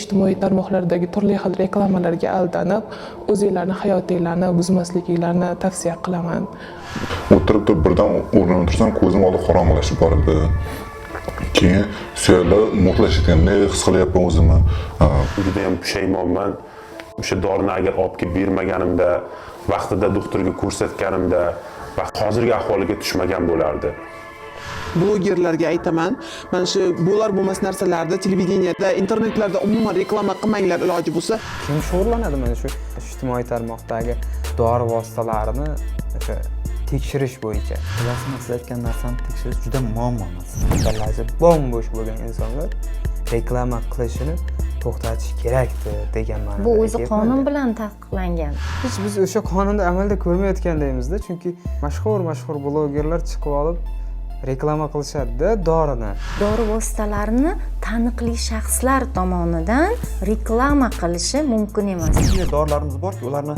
ijtimoiy tarmoqlardagi turli xil reklamalarga aldanib, o'zinglarni hayotinglarni buzmasliklarini tavsiya qilaman. O'tirib turib birdan o'rnidan tursam, ko'zim oldi qorong'ilashib bordi. Keyin suyalar mo'rtlashayotgandek his qilyapman o'zimni. Juda ham pushaymonman. O'sha dorini agar olib kelib bermaganimda, vaqtida doktorga ko'rsatganimda va hozirgi ahvoliga tushmagan bo'lardi. Blogerlarga aytaman, mana shu bo'lar bo'lmas narsalarda, televideniyada, internetlarda umuman reklama qilmanglar iloji bo'lsa. Kim shug'ullanadi mana shu ijtimoiy tarmoqdagi dori vositalarini o'sha tekshirish bo'yicha? Bilasizmi, siz aytgan narsani tekshirish juda muammo masala. Kallasi bo'sh bo'lgan insonlar reklama qilishini to'xtatish kerakdi degan ma'noda. Bu o'zi qonun bilan taqiqlangan. Biz o'sha qonunda amalda ko'rmayotgandaymiz-da, chunki mashhur blogerlar chiqib olib reklama qilishadi-da dorini. Dori vositalarini taniqli shaxslar tomonidan reklama qilishi mumkin emas. Shunday dorilarimiz borki, ularni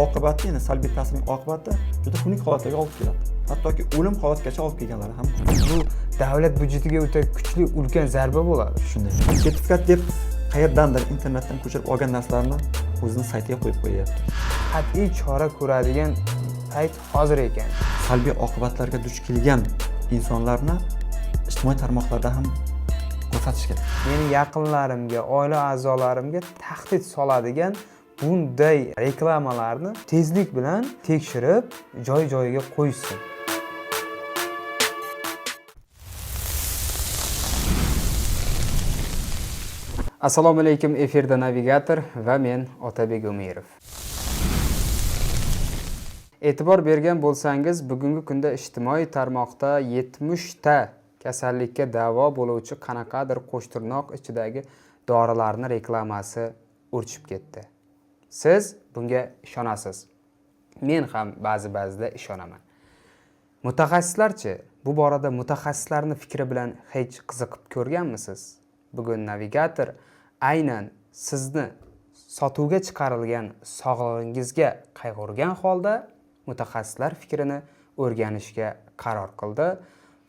oqibati, ya'ni salbiy ta'sirining oqibati juda xunuk holatlarga olib keladi. Hattoki o'lim holatigacha olib kelganlari ham. Bu davlat byudjetiga o'ta kuchli ulkan zarba bo'ladi. Shunday. Sertifikat deb qayerdandir internetdan ko'chirib olgan narsalarni o'zining saytiga qo'yib qo'yapti. Qat'iy chora ko'radigan payt hozir ekan. Salbiy oqibatlarga duch kelgan insonlarni ijtimoiy tarmoqlarda ham ko'rsatish kerak. Mening yaqinlarimga, oila a'zolarimga tahdid soladigan bunday reklamalarni tezlik bilan tekshirib, joy-joyiga qo'ysin. Assalomu alaykum, efirda Navigator va men Otabek Umirov. E'tibor bergan bo'lsangiz, bugungi kunda ijtimoiy tarmoqda 70 ta kasallikka davo bo'luvchi qanaqadir qo'shtirnoq ichidagi dorilarning reklamasi o'rchib ketdi. Siz bunga ishonasiz. Men ham ba'zida ishonaman. Mutaxassislarchi, bu borada mutaxassislarning fikri bilan hech qiziqib ko'rganmisiz? Bugun Navigator aynan sizni sotuvga chiqarilgan sog'lig'ingizga qayg'urgan holda mutaxassislar fikrini o'rganishga qaror qildi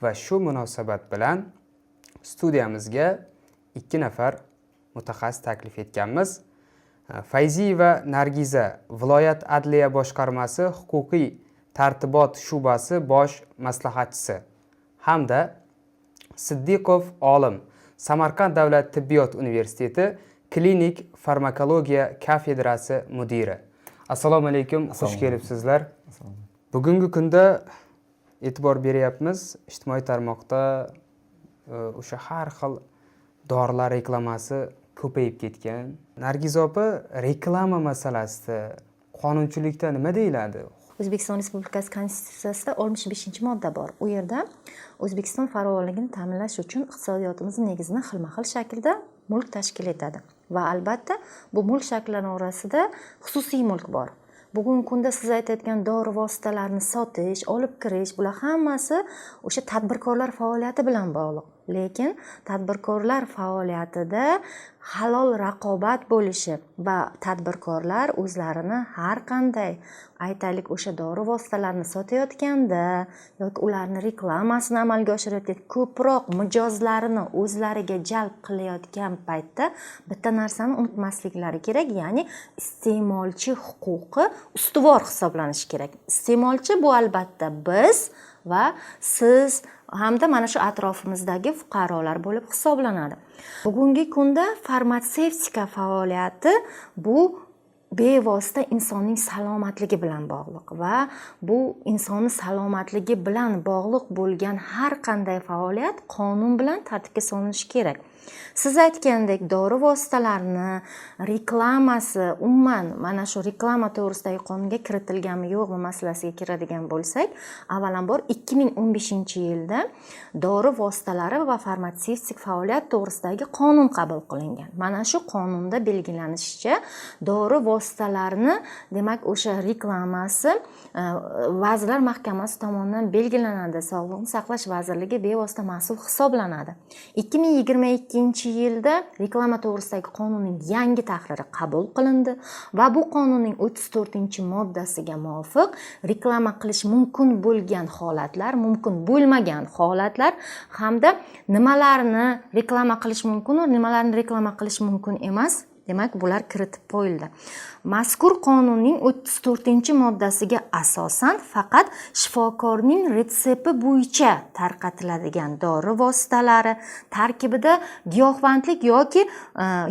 va shu munosabat bilan studiyamizga 2 nafar mutaxassis taklif etganmiz. Fayziyeva Nargiza, viloyat adliya boshqarmasi huquqiy tartibot shubasi bosh maslahatchisi hamda Siddiqov Olim, Samarqand davlat tibbiyot universiteti klinik farmakologiya kafedrasi mudiri. Assalomu alaykum, xush kelibsizlar. Bugungi kunda e'tibor beryapmiz, ijtimoiy tarmoqda o'sha har xil dorilar reklamasi ko'payib ketgan. Nargiza opa, reklama masalasida qonunchilikda nima deyiladi? O'zbekiston Respublikasi Konstitutsiyasida 65-modda bor. U yerda O'zbekiston farovonligini ta'minlash uchun iqtisodiyotimizning negizini xilma-xil shaklda mulk tashkil etadi. Va albatta, bu mulk shakllari orasida xususiy mulk bor. Bugungi kunda siz aytayotgan dori vositalarini sotish, olib kirish, bular hammasi o'sha tadbirkorlar faoliyati bilan bog'liq. Lekin tadbirkorlar faoliyatida halol raqobat bo'lishi va tadbirkorlar o'zlarini har qanday aytaylik o'sha dori vositalarini sotayotganda yoki ularni reklamasini amalga oshirayotganda ko'proq mijozlarini o'zlariga jalb qilayotgan paytda bitta narsani unutmasliklari kerak, ya'ni iste'molchi huquqi ustuvor hisoblanishi kerak. Iste'molchi bu albatta biz va siz hamda mana shu atrofimizdagi fuqarolar bo'lib hisoblanadi. Bugungi kunda farmatsevtika faoliyati bu bevosita insonning salomatligi bilan bog'liq va bu insonning salomatligi bilan bog'liq bo'lgan har qanday faoliyat qonun bilan tartibga solinishi kerak. Siz aytgandek dori vositalarini reklamasi umuman mana shu reklama to'g'risidagi qonunga kiritilganmi yo'qmi masalasiga kiradigan bo'lsak, avvalambor 2015-yilda dori vositalari va farmatsevtik faoliyat to'g'risidagi qonun qabul qilingan. Mana shu qonunda belgilanishicha dori vositalarini, demak o'sha reklamasi Vazirlar Mahkamasi tomonidan belgilanadi. Sog'liqni saqlash vazirligi bevosita mas'ul hisoblanadi. 2022 2022-yilda reklama to'g'risidagi qonunning yangi tahriri qabul qilindi va bu qonunning 34-moddasiga muvofiq reklama qilish mumkin bo'lgan holatlar, mumkin bo'lmagan holatlar hamda nimalarni reklama qilish mumkin va nimalarni reklama qilish mumkin emas, demak bular kiritib qo'yildi. Mazkur qonunning 34-moddasiga asosan faqat shifokorning retsepti bo'yicha tarqatiladigan dori vositalari tarkibida giyohvandlik yoki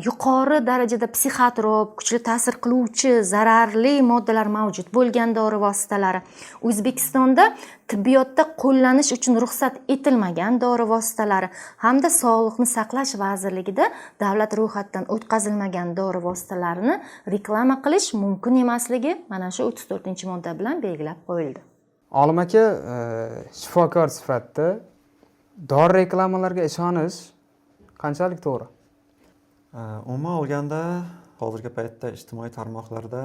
yuqori darajada psixotrop, kuchli ta'sir qiluvchi zararli moddalar mavjud bo'lgan dori vositalari, O'zbekistonda tibbiyotda qo'llanish uchun ruxsat etilmagan dori vositalari hamda Sog'liqni saqlash vazirligida davlat ro'yxatidan o'tkazilmagan dori vositalarini reklama qilish mumkin emasligi mana shu 34-modda bilan belgilab qo'yildi. Olim aka, shifokor sifatida dori reklamalarga ishonish qanchalik to'g'ri? Umuman olganda hozirgi paytda ijtimoiy tarmoqlarda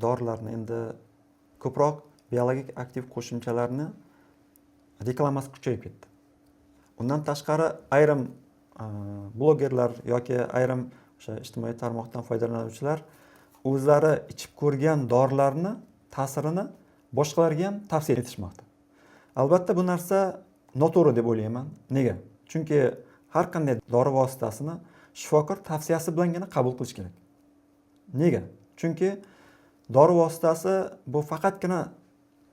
dorilarni endi ko'proq biologik aktiv qo'shimchalarni reklamasi kuchayib ketdi. Undan tashqari ayrim blogerlar yoki ayrim o'sha ijtimoiy tarmoqdan foydalanuvchilar o'zlari ichib ko'rgan dorilarni ta'sirini boshqalarga ham tavsiya etishmoqda. Albatta bu narsa noto'g'ri deb o'ylayman. Nega? Chunki har qanday dori vositasini shifokor tavsiyasi bilangina qabul qilish kerak. Nega? Chunki dori vositasi bu faqatgina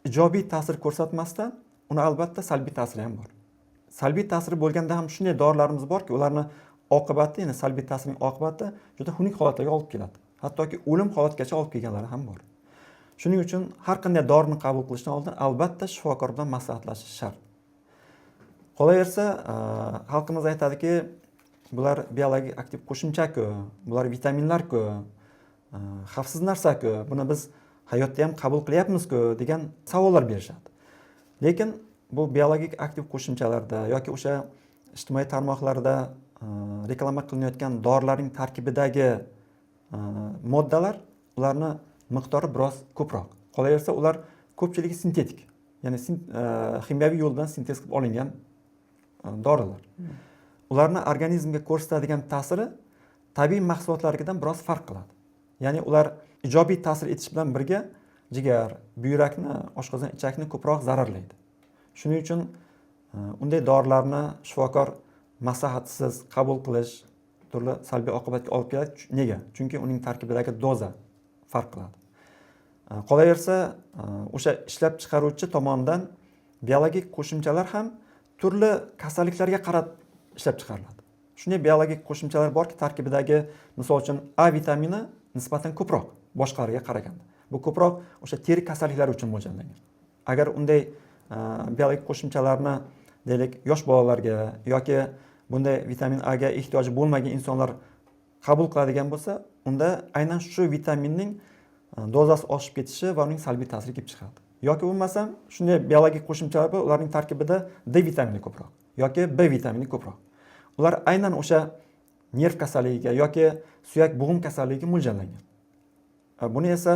ijobiy ta'sir ko'rsatmasdan, uni albatta salbiy ta'siri ham bor. Salbiy ta'siri bo'lganda ham shunday dorilarimiz borki, ularni oqibati, ya'ni salbiy ta'sirning oqibati juda xunuk holatlarga olib keladi. Hattoki o'lim holatgacha olib kelganlari ham bor. Shuning uchun har qanday dorini qabul qilishdan oldin albatta shifokor bilan maslahatlashish shart. Qolaversa, xalqimiz aytadiki, bular biologik aktiv qo'shimcha-ku, bular vitaminlar-ku, xavfsiz narsa-ku, buni biz hayotda ham qabul qilyapmiz-ku degan savollar berishadi. Lekin bu biologik aktiv qo'shimchalarda yoki o'sha ijtimoiy tarmoqlarda reklama qilinayotgan dorilarning tarkibidagi moddalar, ularni miqdori biroz ko'proq. Qolaversa, ular ko'pchiligi sintetik, ya'ni kimyoviy yo'l bilan sintez qilib olingan dorilar. Ularni organizmga ko'rsatadigan ta'siri tabiiy mahsulotlardan biroz farq qiladi. Ya'ni ular ijobiy ta'sir etish bilan birga jigar, buyrakni, oshqozon ichakni ko'proq zararlaydi. Shuning uchun unday dorilarni shifokor maslahatsiz qabul qilish turli salbiy oqibatga olib keladi. Nega? Chunki uning tarkibidagi doza farq qiladi. Qolaversa, o'sha ishlab chiqaruvchi tomonidan biologik qo'shimchalar ham turli kasalliklarga qarab ishlab chiqariladi. Shunday biologik qo'shimchalar borki, tarkibidagi, misol uchun A vitamini nisbatan ko'proq boshqalarga qaraganda. Bu ko'proq o'sha teri kasalliklari uchun mo'ljallangan. Agar unday biologik qo'shimchalarni deylik yosh bolalarga yoki bunday vitamin A ga ehtiyoji bo'lmagan insonlar qabul qiladigan bo'lsa, unda aynan shu vitaminning dozasi oshib ketishi va uning salbiy ta'siri kelib chiqadi. Yoki bo'lmasam, shunday biologik qo'shimchalar bor, ularning tarkibida D vitamini ko'proq yoki B vitamini ko'proq. Ular aynan o'sha nerv kasalligiga yoki suyak bo'g'im kasalligiga mo'ljallangan. Buni esa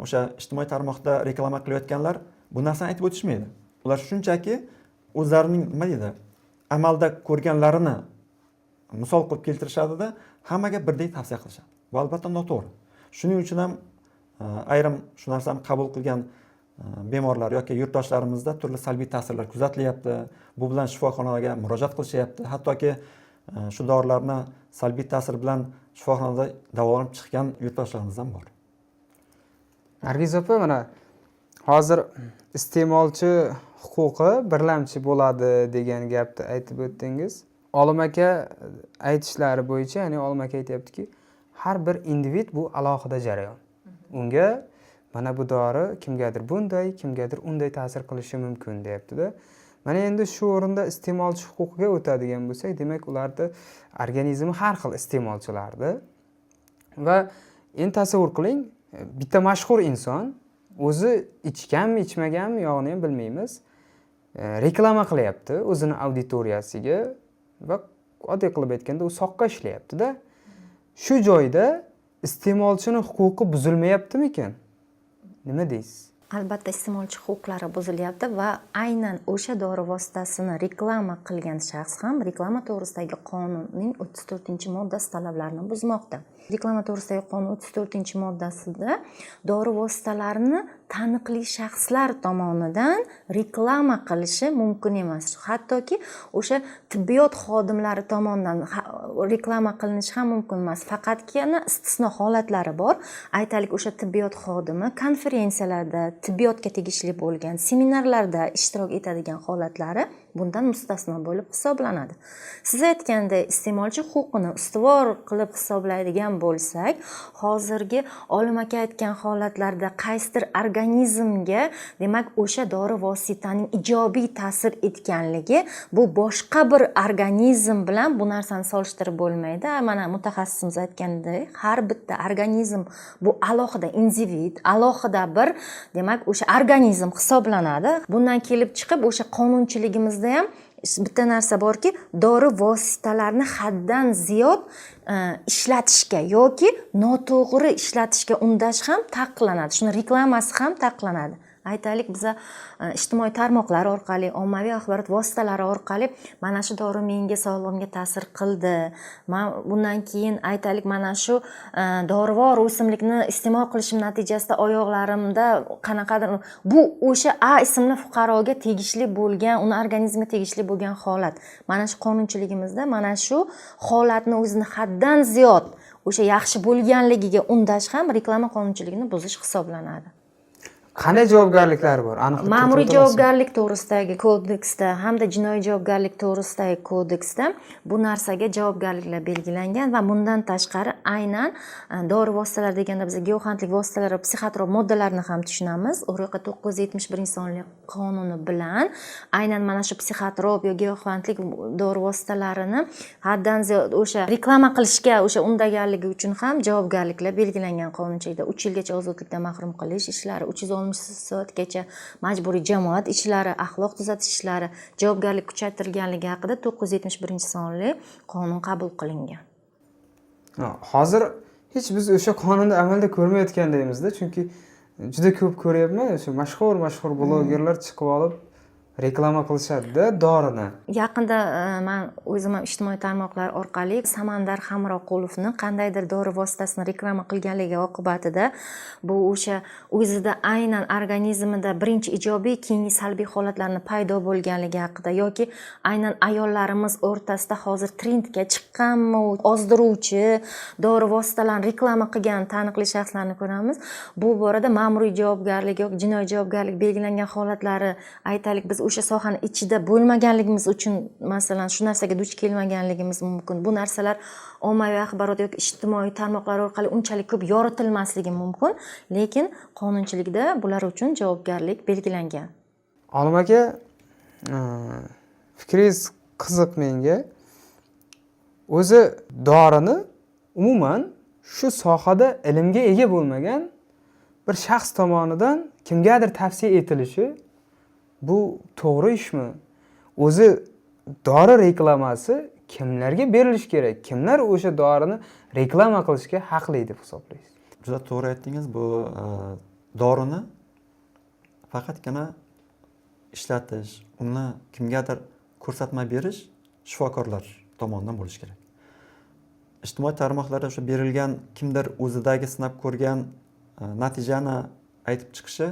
o'sha ijtimoiy tarmoqda reklama qilayotganlar bu narsani aytib o'tishmaydi. Ular shunchaki o'zlarining nima deydi, amalda ko'rganlarini misol qilib keltirishadi-da, hammaga birdek tavsiya qilishadi. Bu albatta noto'g'ri. Shuning uchun ham ayrim shu narsani qabul qilgan bemorlar yoki yurtdoshlarimizda turli salbiy ta'sirlar kuzatilyapti. Bu bilan shifoxonaga murojaat qilishyapti. Hattoki shu dorilarni salbiy ta'sir bilan shifoxonada davolanib chiqqan yurtdoshlarimiz ham bor. Nargiz opa, mana hozir iste'molchi huquqi birlamchi bo'ladi degan gapni aytib o'tdingiz. Olim aka aytishlari bo'yicha, ya'ni olim aka aytayaptiki, har bir individ bu alohida jarayon. Unga mana bu dori kimgadir bunday, kimgadir unday ta'sir qilishi mumkin deyapti-da. Mana endi shu o'rinda iste'molchi huquqiga o'tadigan bo'lsak, demak ularda organizmi har xil iste'molchilarda. Va endi tasavvur qiling, bitta mashhur inson o'zi ichganmi, ichmaganmi, yog'ini ham bilmaymiz. Reklama qilyapti o'zini auditoriyasiga va oddiy qilib aytganda u soqqa ishlayapti-da. Shu joyda iste'molchining huquqi buzilmayaptimi ekan? Nima deysiz? Albatta iste'molchi huquqlari buzilyapti va aynan o'sha dori vositasini reklama qilgan shaxs ham reklama to'g'risidagi qonunning 34-moddasi talablarini buzmoqda. Reklama to'g'risidagi qonun 34-moddasida dori vositalarini taniqli shaxslar tomonidan reklama qilishi mumkin emas. Hattoki o'sha tibbiyot xodimlari tomonidan reklama qilinishi ham mumkin emas. Faqatgina istisno holatlari bor. Aytaylik, o'sha tibbiyot xodimi konferensiyalarda, tibbiyotga tegishli bo'lgan seminarlarda ishtirok etadigan holatlari bundan mustasno bo'lib hisoblanadi. Siz aytganda iste'molchi huquqini ustuvor qilib hisoblaydigan bo'lsak, hozirgi Olim aka aytgan holatlarda qaysidir organizmga, demak, o'sha dori vositaning ijobiy ta'sir etganligi, bu boshqa bir organizm bilan bu narsani solishtirib bo'lmaydi. Mana mutaxassisimiz aytgandek, har bitta organizm bu alohida individ, alohida bir, demak, o'sha organizm hisoblanadi. Bundan kelib chiqib o'sha qonunchiligimizda ham bitta narsa borki, dori vositalarini haddan ziyod ishlatishga yoki noto'g'ri ishlatishga undash ham taqiqlanadi. Shuni reklamasi ham taqiqlanadi. Aytaylik, biza ijtimoiy tarmoqlar orqali, ommaviy axborot vositalari orqali mana shu dori menga sog'lig'imga ta'sir qildi. Bundan keyin aytaylik, mana shu dorivor o'simlikni iste'mol qilishim natijasida oyoqlarimda qanaqadir bu o'sha A ismli fuqaroga tegishli bo'lgan, uni organizmiga tegishli bo'lgan holat. Mana shu qonunchiligimizda mana shu holatni o'zini haddan ziyod o'sha yaxshi bo'lganligiga undash ham reklama qonunchiligini buzish hisoblanadi. Qanday javobgarliklar bor? Aniqlik Ma'muriy javobgarlik to'g'risidagi kodeksda hamda jinoiy javobgarlik to'g'risidagi kodeksda bu narsaga javobgarliklar belgilangan va bundan tashqari aynan dori vositalari deganda biz giyohvandlik vositalari va psixotrop moddalarni ham tushunamiz. O'roqa 971-sonli qonuni bilan aynan mana shu psixotrop yoki giyohvandlik dori vositalarini haddan ziyod o'sha reklama qilishga o'sha undaganligi uchun ham javobgarliklar belgilangan qonunchilikda. 3 yilgacha ozodlikdan mahrum qilish ishlari, 310 soatgacha majburiy jamoat ishlari, axloq tuzatish ishlari, javobgarlik kuchaytirilganligi haqida 971-sonli qonun qabul qilingan. Hozir hech biz o'sha qonunni amalda ko'rmayotgandaymiz-da, chunki juda ko'p ko'ryapman, o'sha mashhur blogerlar chiqib olib reklama qilishadi-da dorini. Yaqinda men o'zim ham ijtimoiy tarmoqlar orqali Samandar Hamroqulovni qandaydir dori vositasini reklama qilganligi oqibatida bu o'sha o'zida aynan organizmida birinchi ijobiy, keyingi salbiy holatlarni paydo bo'lganligi haqida yoki aynan ayollarimiz o'rtasida hozir trendga chiqqanmi ozdiruvchi dori vositalarini reklama qilgan taniqli shaxslarni ko'ramiz. Bu borada ma'muriy javobgarlik yoki jinoiy javobgarlik belgilangan holatlari, aytaylik, biz o'sha sohani ichida bo'lmaganligimiz uchun, masalan, shu narsaga duch kelmaganligimiz mumkin. Bu narsalar ommaviy axborot yoki ijtimoiy tarmoqlar orqali unchalik ko'p yoritilmasligi mumkin, lekin qonunchilikda bular uchun javobgarlik belgilangan. Olim aka, fikringiz qiziq menga. O'zi dorini umuman shu sohada ilmga ega bo'lmagan bir shaxs tomonidan kimgadir tavsiya etilishi bu to'g'ri ishmi? O'zi dori reklamasi kimlarga berilishi kerak? Kimlar o'sha dorini reklama qilishga haqli deb hisoblaysiz? Juda to'g'ri aytdingiz. Bu dorini faqatgina ishlatish, uni kimgadir ko'rsatma berish shifokorlar tomonidan bo'lishi kerak. Ijtimoiy tarmoqlarda o'sha berilgan kimdir o'zidagi sinab ko'rgan natijani aytib chiqishi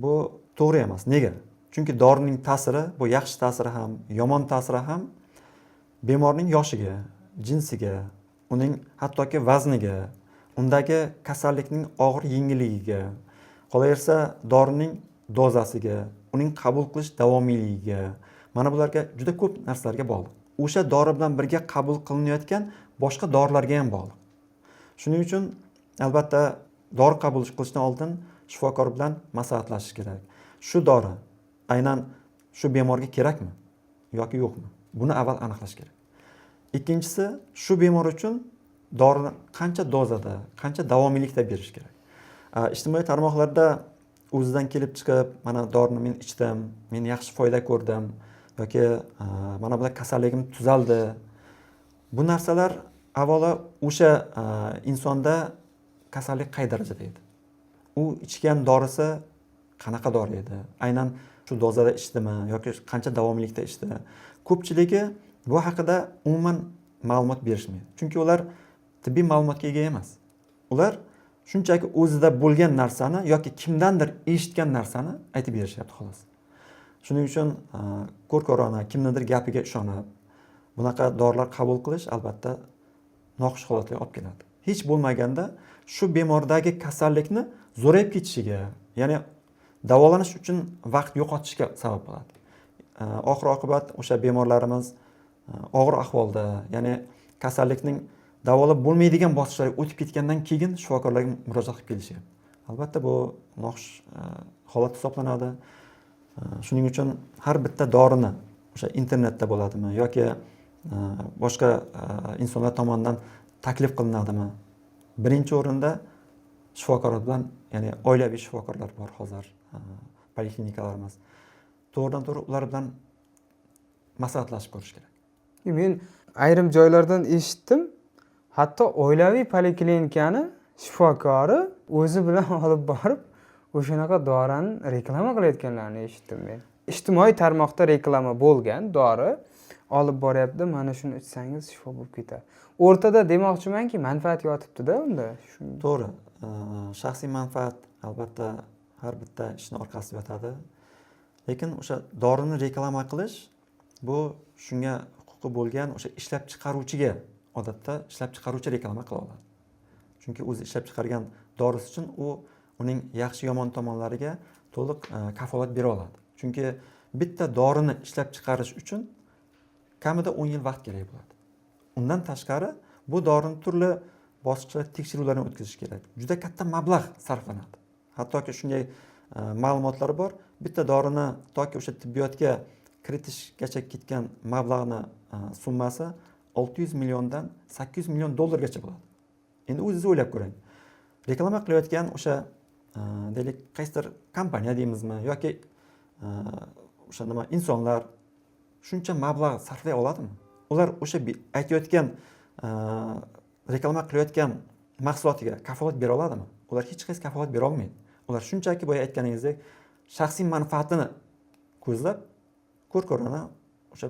bu to'g'ri emas. Nega? Chunki dorining ta'siri, bu yaxshi ta'siri ham, yomon ta'siri ham bemorning yoshiga, jinsiga, uning hattoki vazniga, undagi kasallikning og'ir yengilligiga, qolaversa dorining dozasiga, uning qabul qilish davomiyligiga, mana bularga juda ko'p narsalarga bog'liq. O'sha dori bilan birga qabul qilinayotgan boshqa dorilarga ham bog'liq. Shuning uchun albatta dori qabul qilishdan oldin shifokor bilan maslahatlashish kerak. Shu dori aynan shu bemorga kerakmi yoki yo'qmi? Buni avval aniqlash kerak. Ikkinchisi, shu bemor uchun dorini qancha dozada, qancha davomiylikda berish kerak. Ijtimoiy tarmoqlarda o'zidan kelib chiqib, mana dorini men ichdim, men yaxshi foyda ko'rdim yoki mana bular kasalligim tuzaldi. Bu narsalar avvalo o'sha insonda kasallik qay darajada edi? U ichgan dorisi qanaqa dori edi, aynan shu dozada ichdimi yoki qancha davomiylikda ichdi. Ko'pchiligi bu haqida umuman ma'lumot berishmaydi. Chunki ular tibbiy ma'lumotga ega emas. Ular shunchaki o'zida bo'lgan narsani yoki kimdandir eshitgan narsani aytib berishyapti xolos. Shuning uchun ko'r-ko'rona kimnidir gapiga ishonib, bunaqa dorilar qabul qilish albatta noxush holatlarga olib keladi. Hech bo'lmaganda shu bemordagi kasallikni zo'rayib ketishiga, ya'ni davolanish uchun vaqt yo'qotishga sabab bo'ladi. Oxir-oqibat o'sha bemorlarimiz og'ir ahvolda, ya'ni kasallikning davolab bo'lmaydigan bosqichlarga o'tib ketgandan keyin shifokorlarga murojaat qilib kelishyapti. Albatta bu noxush holat hisoblanadi. Shuning uchun har bitta dorini o'sha internetda bo'ladimi yoki boshqa insonlar tomonidan taklif qilinadimi? Birinchi o'rinda shifokorlar bilan, ya'ni oilaviy shifokorlar bor hozir poliklinikalarimiz. To'g'ridan-to'g'ri ular bilan maslahatlashib ko'rish kerak. Men ayrim joylardan eshitdim, hatto oilaviy poliklinikani shifokori o'zi bilan olib borib o'shanaqa dorini reklama qilayotganlarini eshitdim men. Ijtimoiy tarmoqda reklama bo'lgan dori olib boryapti, mana shuni ichsangiz shifo bo'lib ketadi. O'rtada demoqchimanki, manfaat yotibdi-da unda. To'g'ri. Shaxsiy manfaat albatta har bitta ishning orqasida yotadi. Lekin o'sha dorini reklama qilish bu shunga huquqi bo'lgan o'sha ishlab chiqaruvchiga odatda ishlab chiqaruvchi reklama qila oladi. Chunki o'zi ishlab chiqargan dorisi uchun uning yaxshi yomon tomonlariga to'liq kafolat bera oladi. Chunki bitta dorini ishlab chiqarish uchun kamida 10 yil vaqt kerak bo'ladi. Undan tashqari bu dorini turli bosqichlar tekshiruvlardan o'tkazish kerak. Juda katta mablag' sarflanadi. Hattoki shunday ma'lumotlar bor. Bitta dorini toki o'sha tibbiyotga kiritishgacha ketgan mablag'ni summasi 600 milliondan 800 million dollargacha bo'ladi. Endi o'zingiz o'ylab ko'ring. Reklama qilayotgan o'sha deylik qaysidir kompaniya deymizmi yoki o'sha nima insonlar shuncha mablag' sarflay oladimi? Ular o'sha aytayotgan reklama qilayotgan mahsulotiga kafolat bera oladimi? Ular hech qaysi kafolat bera olmaydi. Ular shunchaki boya aytganingizdek shaxsiy manfaatini ko'zlab ko'r-ko'rona o'sha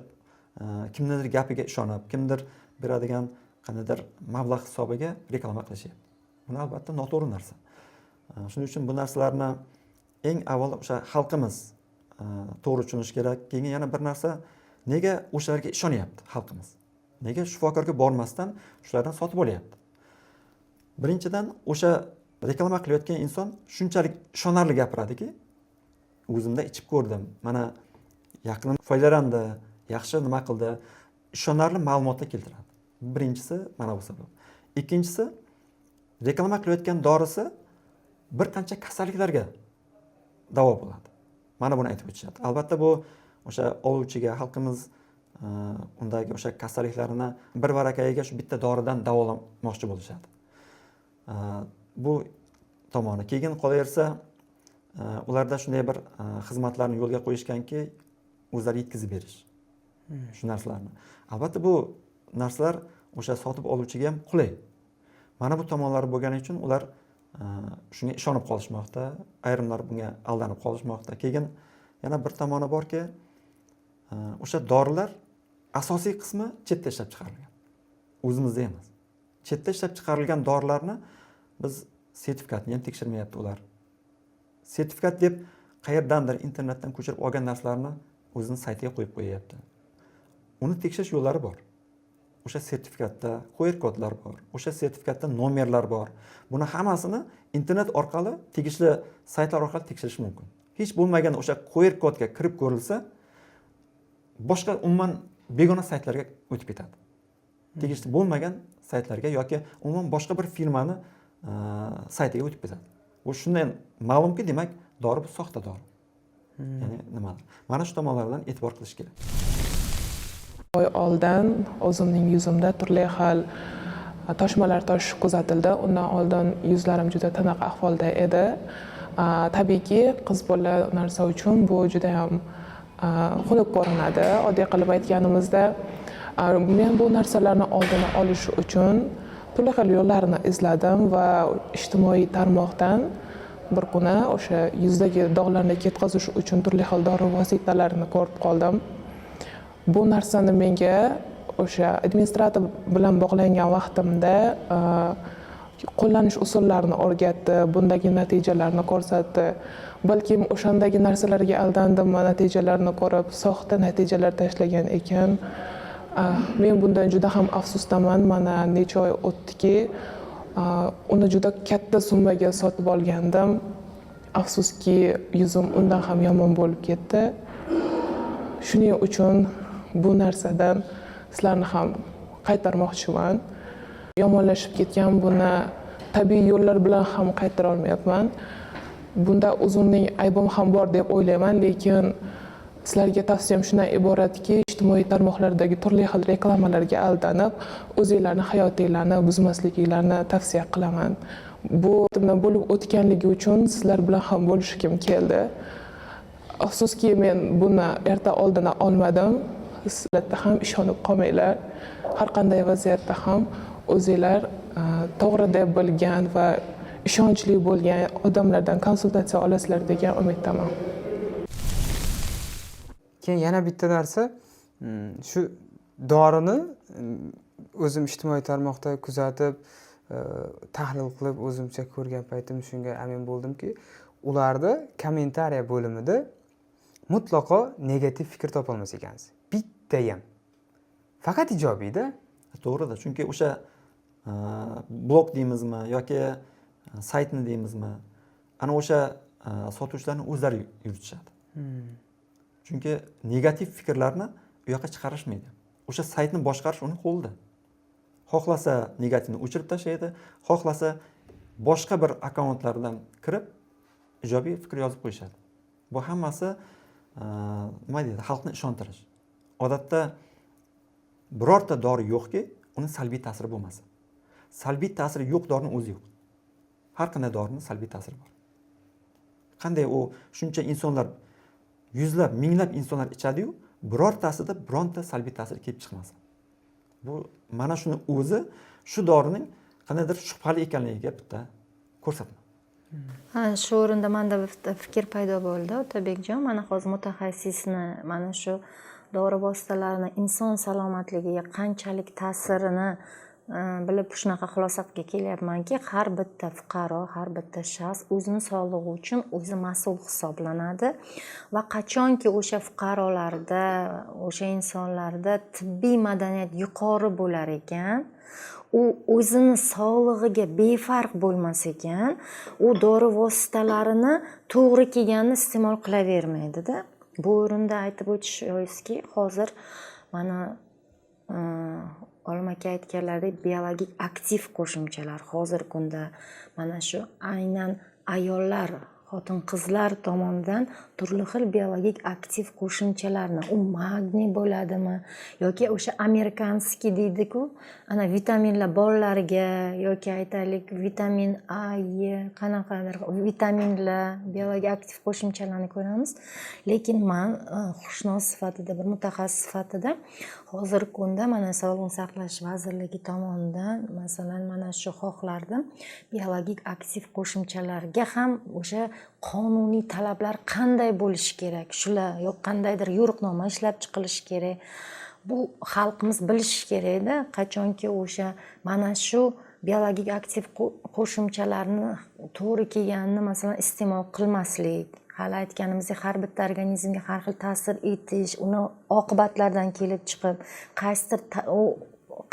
kimnidir gapiga ishonib, kimdir beradigan qanday mablag' hisobiga reklama qilishyapti. Bu albatta noto'g'ri narsa. Shuning uchun bu narsalarni eng avval o'sha xalqimiz to'g'ri tushunishi kerak. Keyin yana bir narsa, nega o'shalarga ishonyapti xalqimiz? Nega shifokorga bormasdan shulardan sotib olyapti? Birinchidan o'sha reklama qilayotgan inson shunchalik ishonarli gapiradiki, o'zimda ichib ko'rdim, mana yaqinim foydalandi, yaxshi nima qildi, ishonarli ma'lumotlar keltiradi. Birinchisi mana bu sabab. Ikkinchisi, reklama qilayotgan dorisi bir qancha kasalliklarga davo bo'ladi. Mana buni aytib o'tishadi. Albatta bu o'sha oluvchiga, xalqimiz undagi o'sha kasalliklarini bir varakayiga shu bitta doridan davolamoqchi bo'lishadi. Bu tomoni. Keyin qolaversa, ularda shunday bir xizmatlarni yo'lga qo'yishganki, o'zlari yetkazib berish. Shu narsalarni. Albatta bu narsalar o'sha sotib oluvchiga ham qulay. Mana bu tomonlari bo'lgani uchun ular shunga ishonib qolishmoqda, ayrimlar bunga aldanib qolishmoqda. Keyin yana bir tomoni borki, o'sha dorilar asosiy qismi chetda ishlab chiqarilgan. O'zimizda emas. Chetda ishlab chiqarilgan dorilarni biz sertifikatni ham tekshirmayapti ular. Sertifikat deb qayerdandir internetdan ko'chirib olgan narsalarni o'zining saytiga qo'yib qo'yapti. Uni tekshirish yo'llari bor. O'sha sertifikatda QR kodlar bor. O'sha sertifikatda nomerlar bor. Buni hammasini internet orqali, tegishli saytlar orqali tekshirish mumkin. Hech bo'lmaganda o'sha QR kodga kirib ko'rilsa, boshqa umuman begona saytlarga o'tib ketadi. Tegishli bo'lmagan saytlarga yoki umuman boshqa bir firmani saytiga o'tib ketadi. Bu shundan ma'lumki, demak, dori bu soxta dori. Ya'ni nimadir? Mana shu tomonlardan e'tibor qilish kerak. Oy oldin o'zimning yuzimda turli xil toshmalar toshishi kuzatildi. Undan oldin yuzlarim juda tiniq ahvolda edi. Tabiiyki, qiz bola narsa uchun bu juda ham xunuk ko'rinadi. Oddiy qilib aytganimizda, men bu narsalarni oldini olish uchun turli xil yo'llarni izladim va ijtimoiy tarmoqdan bir kuni o'sha yuzdagi dog'larni ketkazish uchun turli xil dori vositalarini ko'rib qoldim. Bu narsani menga o'sha administrator bilan bog'langan vaqtimda qo'llanish usullarini o'rgatdi, bundagi natijalarni ko'rsatdi. Balkim o'shandagi narsalarga aldandimmi, natijalarni ko'rib, soxta natijalar tashlagan ekan. Men bundan juda ham afsusdaman. Mana necha oy o'tdiki, uni juda katta summaga sotib olgandim. Afsuski, yuzim undan ham yomon bo'lib ketdi. Shuning uchun bu narsadan sizlarni ham qaytarmoqchiman. Yomonlashib ketgan buni tabiiy yo'llar bilan ham qaytara olmayapman. Bunda o'zimning aybim ham bor deb o'ylayman, lekin sizlarga tavsiyam shundan iboratki, ijtimoiy tarmoqlardagi turli xil reklamalarga aldanib, o'zinglarni hayotinglarni buzmasliklarini tavsiya qilaman. Bu timdan bo'lib o'tganligi uchun sizlar bilan ham bo'lishkim keldi. Afsuski, men buni erta oldini olmadim. Sizlarda ham ishonib qolmanglar. Har qanday vaziyatda ham o'zinglar to'g'ri deb bilgan va ishonchli bo'lgan odamlardan konsultatsiya olasizlar degan umiddaman. Keyin yana bitta narsa, shu dorini o'zim ijtimoiy tarmoqda kuzatib, tahlil qilib o'zimcha ko'rgan paytim shunga amin bo'ldimki, ularda kommentariya bo'limida mutlaqo negativ fikr topolmas ekansiz. Bittayam. Faqat ijobiyda. To'g'rida, chunki o'sha blog deymizmi yoki saytni deymizmi, ana o'sha sotuvchilarni o'zlari yuritishadi. Chunki negativ fikrlarni u yoqqa chiqarishmaydi. O'sha saytni boshqarish uni qo'lida. Xohlasa negativni o'chirib tashlaydi, xohlasa boshqa bir akkauntlardan kirib ijobiy fikr yozib qo'yishadi. Bu hammasi nima deydi, xalqni ishontirish. Odatda birorta dori yo'qki, uni salbiy ta'siri bo'lmasin. Salbiy ta'siri yo'q dorining o'zi yo'q. Har qanday dorining salbiy ta'siri bor. Qanday u shuncha insonlar, yuzlab, minglab insonlar ichadi-yu, birortasida bironta salbiy ta'sir kelib chiqmasin. Bu mana shuni o'zi shu dorining qandaydir shubhali ekanligiga bitta ko'rsatma. Shu o'rinda menda bitta fikr paydo bo'ldi, Otabekjon. Mana hozir mutaxassisni mana shu dori vositalarini inson salomatligiga qanchalik ta'sirini bilib shunaqa xulosaga kelyapmanki, har bitta fuqaro, har bitta shaxs o'zini sog'lig'i uchun o'zi mas'ul hisoblanadi va qachonki o'sha fuqarolarda, o'sha insonlarda tibbiy madaniyat yuqori bo'lar ekan, u o'zini sog'lig'iga befarq bo'lmas ekan, u dori vositalarini to'g'ri kelganini iste'mol qilavermaydi-da. Bu o'rinda aytib o'tish joizki, hozir mana Olim aka aytganlaridek biologik aktiv qo'shimchalar hozirgi kunda mana shu aynan ayollar, xotin-qizlar tomonidan turli xil biologik aktiv qo'shimchalarni, u magniy bo'ladimi yoki o'sha amerikanskiy deydi-ku, ana vitaminlar bolalarga yoki aytaylik vitamin A, E, qanaqadir vitaminlar, biologik aktiv qo'shimchalarni ko'ramiz. Lekin men xushnos sifatida, bir mutaxassis sifatida hozirgi kunda mana Sog'liqni saqlash vazirligi tomonidan masalan mana shu xohlardim biologik aktiv qo'shimchalarga ham o'sha qonuniy talablar qanday bo'lishi kerak, shular yo'q qandaydir yo'riqnoma ishlab chiqilishi kerak. Bu xalqimiz bilishi kerak-da, qachonki o'sha mana shu biologik aktiv qo'shimchalarni to'g'ri kelganini masalan iste'mol qilmaslik, hali aytganimizdek har bitta organizmga har xil ta'sir etish, uni oqibatlaridan kelib chiqib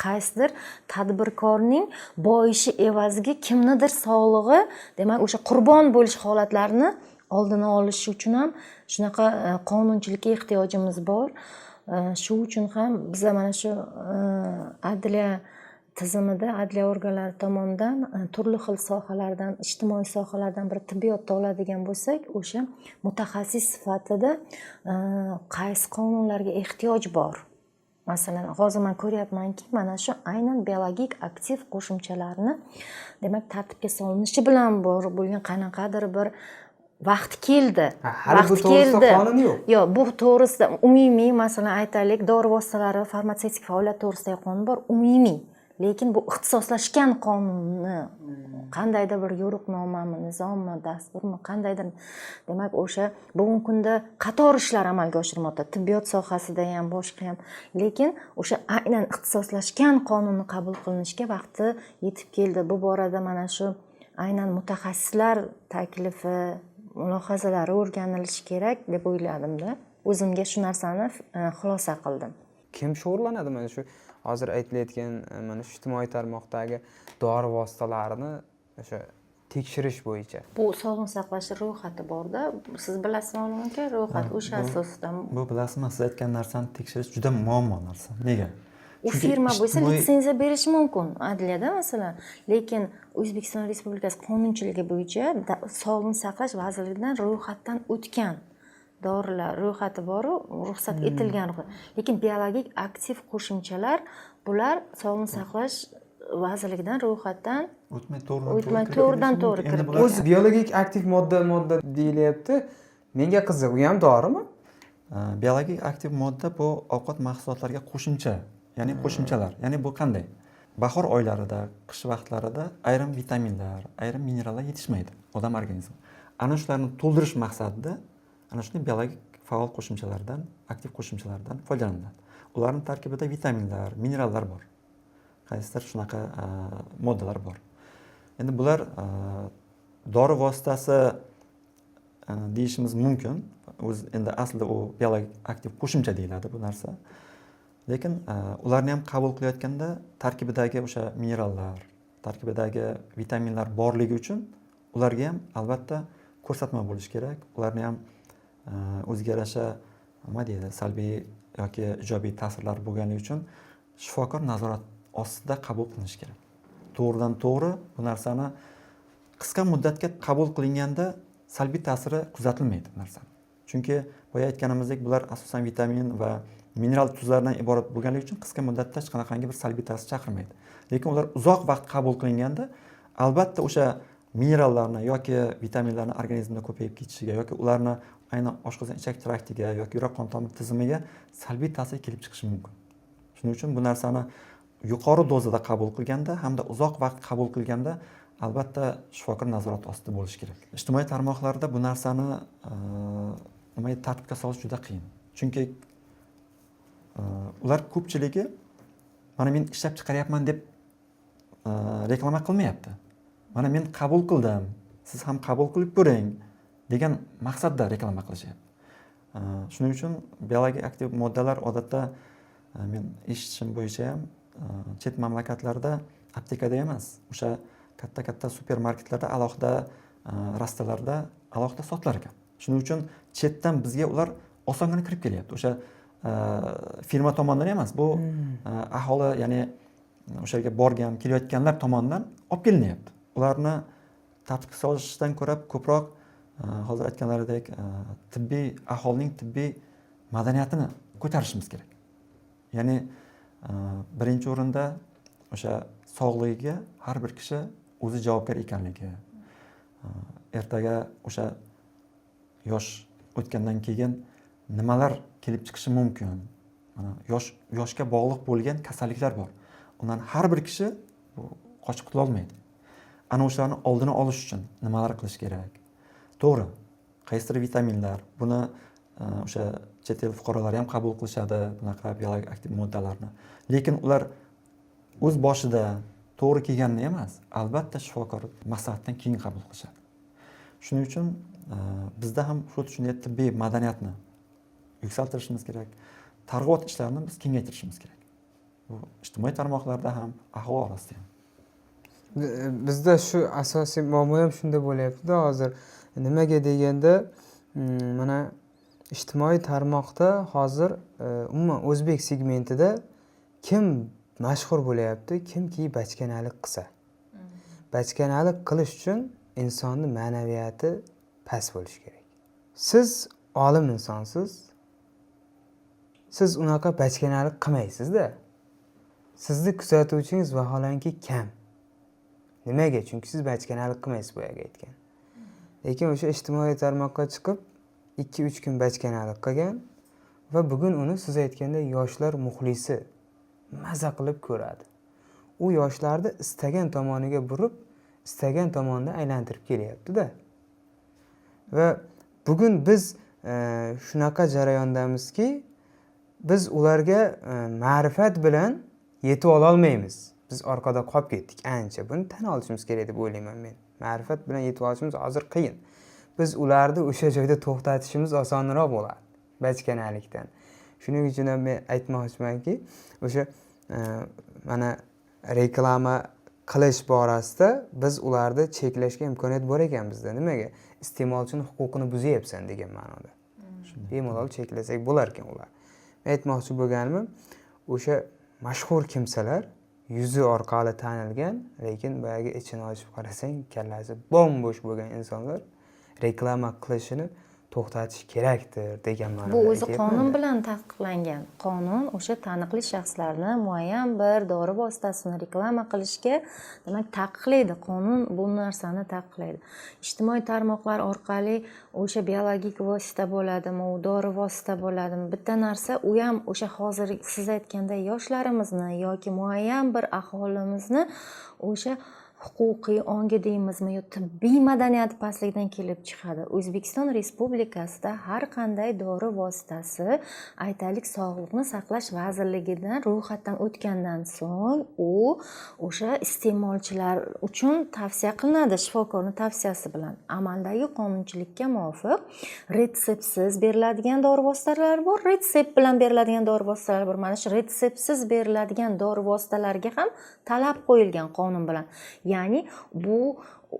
qaysidir tadbirkorning boyishi evaziga kimnidir sog'lig'i, demak o'sha qurbon bo'lish holatlarini oldini olish uchun ham shunaqa qonunchilikka ehtiyojimiz bor. Shu uchun ham biz mana shu adliya tizimida, adliya organlari tomonidan turli xil sohalardan, ijtimoiy sohalardan bir tibbiyotda oladigan bo'lsak, o'sha mutaxassis sifatida qaysi qonunlarga ehtiyoj bor? Masalan, hozir men ko'ryapmanki, mana shu aynan biologik aktiv qo'shimchalarni demak tartibga solinishi bilan bo'lgan qanaqadir bir vaqt keldi. Hali bu to'g'risida qonun yo'q. Yo'q, bu to'g'risida umumiy, masalan aytaylik, dori vositalari, farmatsevtik faoliyat to'g'risidagi qonun bor, umumiy. Lekin bu ixtisoslashgan qonunni qandaydir bir yo'riqnomami, nizommi, dasturmi, qandaydir, demak o'sha bugungi kunda qator ishlar amalga oshirmoqda, tibbiyot sohasida ham, boshqa ham. Lekin o'sha aynan ixtisoslashgan qonunni qabul qilinishga vaqti yetib keldi. Bu borada mana shu aynan mutaxassislar taklifi, mulohazalari o'rganilishi kerak deb o'yladimda. O'zimga shu narsani xulosa qildim. Kim shug'ullanadi mana shu hozir aytilayotgan mana shu ijtimoiy tarmoqdagi dori vositalarini o'sha tekshirish bo'yicha? Bu sog'liqni saqlash ro'yxati borda. Siz bilasizmi aka, ro'yxat o'sha asosida. Bu bilasizmi, siz aytgan narsani tekshirish juda muammo narsa. Nega? U firma bo'lsa litsenziya berishi mumkin adliyada masalan, lekin O'zbekiston Respublikasi qonunchiligi bo'yicha Sog'liqni saqlash vazirligidan ro'yxatdan o'tgan dorilar ro'yxati bor, ruxsat etilgan. Lekin biologik aktiv qo'shimchalar bular Sog'liqni saqlash vazirligidan ro'yxatdan o'tmay to'g'ridan-to'g'ri kirib keladi. O'zi biologik aktiv modda deyilyapti. Menga qiziq, u ham dorimi? Biologik aktiv modda bu ovqat mahsulotlariga qo'shimcha, ya'ni qo'shimchalar. Ya'ni bu qanday? Bahor oylarida, qish vaqtlarida ayrim vitaminlar, ayrim minerallar yetishmaydi odam organizmi. Ana shularni to'ldirish maqsadida ana shunday biologik faol qo'shimchalardan, aktiv qo'shimchalardan foydalaniladi. Ularning tarkibida vitaminlar, minerallar bor. Qaysidir shunaqa moddalar bor. Endi bular dori vositasi deyishimiz mumkin. O'zi endi aslida u biologik aktiv qo'shimcha deyiladi bu narsa. Lekin ularni ham qabul qilayotganda tarkibidagi o'sha minerallar, tarkibidagi vitaminlar borligi uchun ularga ham albatta ko'rsatma bo'lishi kerak. Ularni ham o'ziga yarasha nima deydi, salbiy yoki ijobiy ta'sirlar bo'lganligi uchun shifokor nazorat ostida qabul qilinishi kerak. To'g'ridan to'g'ri bu narsani qisqa muddatga qabul qilinganda salbiy ta'siri kuzatilmaydi narsani. Chunki boya aytganimizdek, bular asosan vitamin va mineral tuzlardan iborat bo'lganligi uchun qisqa muddatda hech qanaqangi bir salbiy ta'sir chaqirmaydi. Lekin ular uzoq vaqt qabul qilinganda albatta o'sha minerallarni yoki vitaminlarni organizmda ko'payib ketishiga yoki ularni aynan oshqozon ichak traktiga yoki yurak qon tomir tizimiga salbiy ta'sir kelib chiqishi mumkin. Shuning uchun bu narsani yuqori dozada qabul qilganda hamda uzoq vaqt qabul qilganda albatta shifokor nazorati ostida bo'lishi kerak. Ijtimoiy tarmoqlarda bu narsani nimaga tartibga solish juda qiyin. Chunki ular ko'pchiligi mana men ishlab chiqaryapman deb reklama qilmayapti. Mana men qabul qildim, siz ham qabul qilib ko'ring degan maqsadda reklama qilishyapti. Shuning uchun biologik aktiv moddalar odatda men eshitishim bo'yicha ham chet mamlakatlarda aptekada emas, o'sha katta supermarketlarda, alohida rastalarda alohida sotilar ekan. Shuning uchun chetdan bizga ular osongina kirib kelyapti. O'sha firma tomonidan emas, bu aholi, ya'ni o'sha yerga borgan, kelayotganlar tomonidan olib kelinyapti. Ularni tartibga solishdan ko'ra ko'proq hozir aytganlaridek tibbiy aholining tibbiy madaniyatini ko'tarishimiz kerak. Ya'ni birinchi o'rinda o'sha sog'ligiga har bir kishi o'zi javobgar ekanligi, ertaga o'sha yosh o'tgandan keyin nimalar kelib chiqishi mumkin, mana yoshga bog'liq bo'lgan kasalliklar bor. Undan har bir kishi qochib qutula olmaydi. Ana o'shalarni oldini olish uchun nimalar qilish kerak? To'g'ri, qaysidir vitaminlar, buni o'sha chet el fuqarolari ham qabul qilishadi, bunaqa biologik aktiv moddalarni. Lekin ular o'z boshida to'g'ri kelganini emas, albatta shifokor maslahatdan keyin qabul qilishadi. Shuning uchun bizda ham shunday tibbiy madaniyatni yuksaltirishimiz kerak, targ'ibot ishlarini biz kengaytirishimiz kerak. Bu ijtimoiy tarmoqlarda ham, aholi orasida ham. Bizda shu asosiy muammo ham shunda bo'lyapti-da hozir. Nimaga deganda, mana ijtimoiy tarmoqda hozir umuman o'zbek segmentida kim mashhur bo'lyapti, kimki bachkanalik qilsa. Bachkanalik qilish uchun insonning ma'naviyati past bo'lishi kerak. Siz olim insonsiz. Siz unaqa bachkanalik qilmaysiz-da. Sizni kuzatuvchingiz vaholanki kam. Nimaga? Chunki siz bachkanalik qilmaysiz boyaga aytgan. Lekin o'sha ijtimoiy tarmoqqa chiqib 2-3 kun bachkanalik qilgan va bugun uni siz aytganda yoshlar muxlisi maza qilib ko'radi. U yoshlarni istagan tomoniga burib, istagan tomonda aylantirib kelyapti-da. Va bugun biz shunaqa jarayondamizki, biz ularga ma'rifat bilan yetib ololmaymiz. Biz orqada qolib ketdik ancha. Buni tan olishimiz kerak deb o'ylayman men. Ma'rifat bilan yetib olishimiz hozir qiyin. Biz ularni o'sha joyda to'xtatishimiz osonroq bo'ladi bachkanalikdan. Shuning uchun ham men aytmoqchimanki, o'sha mana reklama qilish borasida biz ularni cheklashga imkoniyat bor ekan bizda. Nimaga? Iste'molchini huquqini buzyapsan degan ma'noda. Bemalol cheklasak bo'lar ekan ular. Men aytmoqchi bo'lganim, o'sha mashhur kimsalar yuzi orqali tanilgan, lekin boyagi ichini ochib qarasang, kallasi bo'sh bo'lgan insonlar reklama qilishini to'xtatish kerakdir degan ma'noda. Bu o'zi qonun bilan taqiqlangan. Qonun o'sha taniqli shaxslarni muayyan bir dori vositasini reklama qilishga, demak, taqiqlaydi. Qonun bu narsani taqiqlaydi. Ijtimoiy tarmoqlar orqali o'sha biologik vosita bo'ladimi, u dori vosita bo'ladimi, bitta narsa, u ham o'sha hozir siz aytganday yoshlarimizni yoki muayyan bir aholimizni o'sha huquqiy ongi deymizmi yo tibbiy madaniyati pastligidan kelib chiqadi. O'zbekiston Respublikasida har qanday dori vositasi aytaylik Sog'liqni saqlash vazirligidan ro'yxatdan o'tgandan so'ng u o'sha iste'molchilar uchun tavsiya qilinadi shifokorning tavsiyasi bilan. Amaldagi qonunchilikka muvofiq retseptsiz beriladigan dori vositalari bor, retsept bilan beriladigan dori vositalari bor. Mana shu retseptsiz beriladigan dori vositalariga ham talab qo'yilgan qonun bilan. Ya'ni bu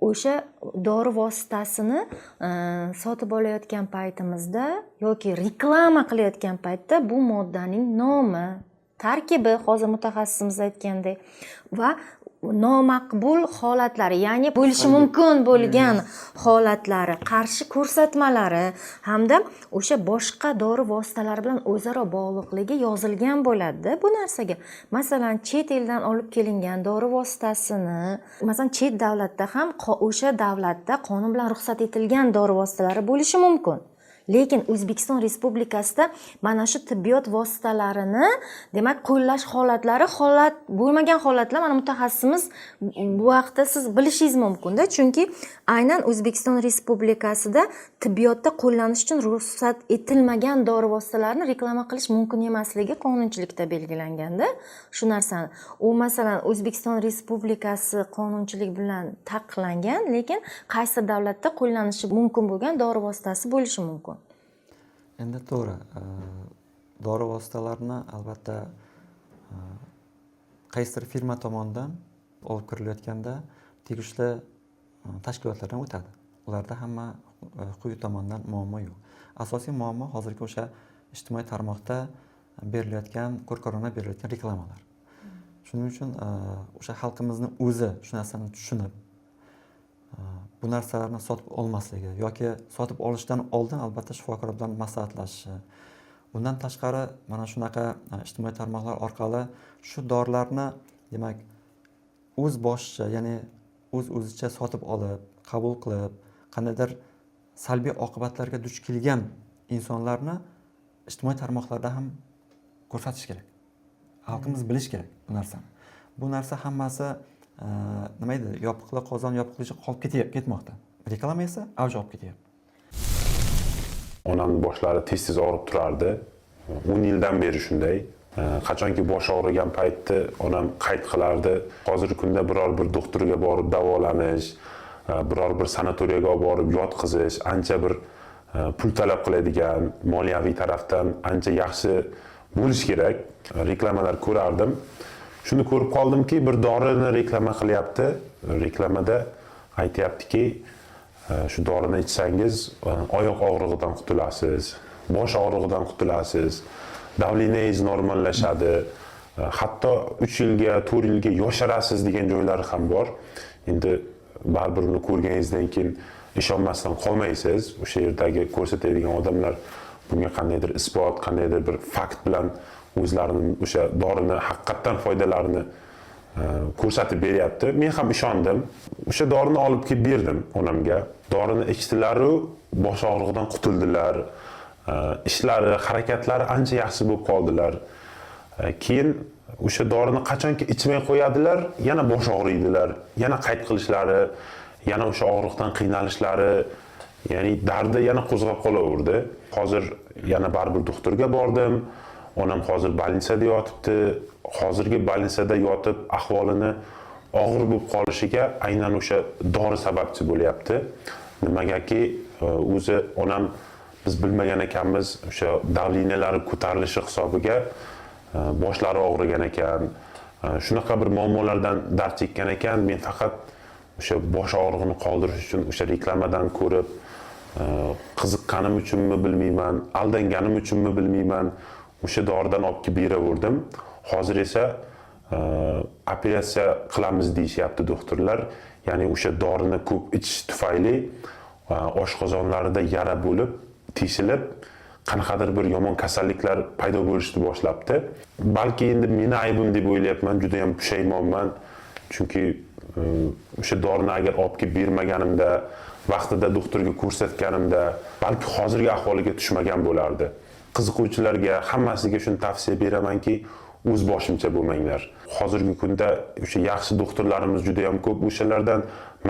o'sha dori vositasini sotib olayotgan paytimizda yoki reklama qilayotgan paytda bu moddaning nomi, tarkibi, hozir mutaxassisimiz aytgandek, va nomaqbul holatlari, ya'ni bo'lishi mumkin bo'lgan holatlari, qarshi ko'rsatmalari hamda o'sha boshqa dori vositalari bilan o'zaro bog'liqligi yozilgan bo'ladi bu narsaga. Masalan, chet eldan olib kelingan dori vositasini, masalan, chet davlatda ham o'sha davlatda qonun bilan ruxsat etilgan dori vositalari bo'lishi mumkin. Lekin O'zbekiston Respublikasida mana shu tibbiyot vositalarini, demak, qo'llash holatlari, bo'lmagan holatlar, mana mutaxassisimiz bu vaqtda siz bilishingiz mumkin-da, chunki aynan O'zbekiston Respublikasida tibbiyotda qo'llanish uchun ruxsat etilmagan dori vositalarini reklama qilish mumkin emasligi qonunchilikda belgilanganda, shu narsani. U masalan O'zbekiston Respublikasi qonunchilik bilan taqiqlangan, lekin qaysi davlatda qo'llanishi mumkin bo'lgan dori vositasi bo'lishi mumkin. Endi to'g'ri, dori vositalarini albatta qaysidir firma tomonidan olib kirilayotganda tegishli tashkilotlardan o'tadi. Ularda hamma huquqiy tomondan muammo yo'q. Asosiy muammo hozirgi o'sha ijtimoiy tarmoqda berilayotgan, ko'rko'rona berilayotgan reklamalar. Shuning uchun o'sha xalqimizning o'zi shu narsani tushunib, bu narsalarni sotib olmasligi yoki sotib olishdan oldin albatta shifokor bilan maslahatlashishi. Bundan tashqari mana shunaqa ijtimoiy tarmoqlar orqali shu dorilarni, demak, o'z boshicha, ya'ni o'zicha sotib olib, qabul qilib, qandaydir salbiy oqibatlarga duch kelgan insonlarni ijtimoiy tarmoqlarda ham ko'rsatish kerak. Xalqimiz bilish kerak bu narsani. Bu narsa hammasi nima edi, yopiqli qozon yopiqligicha qolib ketmoqda. Reklama esa avj olib ketyapti. Onamning boshlari tez-tez og'rib turardi. 10 yildan beri shunday. Qachonki bosh og'rigan paytda onam qayd qilardi. Hozirgi kunda biror bir doktorga borib davolanish, biror bir sanatoriyaga olib borib yotqizish ancha bir pul talab qiladigan, moliyaviy tarafdan ancha yaxshi bo'lish kerak. Reklamalar ko'rardim. Shuni ko'rib qoldimki, bir dorini reklama qilyapti. Reklamada aytayaptiki, shu dorini ichsangiz oyoq og'rig'idan qutulasiz, bosh og'rig'idan qutulasiz, davleniyingiz normallashadi, hatto 3 yilga, 4 yilga yosharasiz degan joylari ham bor. Endi baribir uni ko'rganingizdan keyin ishonmasdan qolmaysiz. O'sha yerdagi ko'rsatadigan odamlar bunga qandaydir isbot, qandaydir bir fakt bilan o'zlarining o'sha dorini haqiqatdan foydalarini ko'rsatib beryapti. Men ham ishondim. O'sha dorini olib kelib berdim onamga. Dorini ichdilar-u, bosh og'rig'idan qutuldilar. Ishlari, harakatlari ancha yaxshi bo'lib qoldilar. Keyin o'sha dorini qachonki ichmay qo'yadilar, yana bosh og'riydilar, yana qayt qilishlari, yana o'sha og'riqdan qiynalishlari, ya'ni dardi yana qo'zg'ab qolaverdi. Hozir yana baribir doktorga bordim. Onam hozir больницада yotibdi. Hozirgi больницада yotib ahvolini og'ir bo'lib qolishiga aynan o'sha dori sababchi bo'lyapti. Nimagaki o'zi onam biz bilmagan ekanmiz, o'sha davlinalari ko'tarilishi hisobiga boshlari og'rigan ekan. Shunaqa bir muammolardan dard chekkan ekan. Men faqat o'sha bosh og'rig'ini qoldirish uchun o'sha reklamadan ko'rib, qiziqqanim uchunmi bilmayman, aldanganim uchunmi bilmayman, o'sha doridan olib kelib beraverdim. Hozir esa operatsiya qilamiz deyishyapti doktorlar. Ya'ni o'sha dorini ko'p ichish tufayli oshqozonlarida yara bo'lib, teshilib, qanaqadir bir yomon kasalliklar paydo bo'lishni boshlabdi. Balki endi meni aybim deb o'ylayapman, juda ham pushaymonman. Chunki o'sha dorini agar olib kelib bermaganimda, vaqtida doktorga ko'rsatganimda, balki hozirgi ahvoliga tushmagan bo'lardi. Qiziquvchilarga hammasiga shuni tavsiya beramanki, o'z boshimcha bo'lmanglar. Hozirgi kunda o'sha yaxshi doktorlarimiz juda ham ko'p. O'shalardan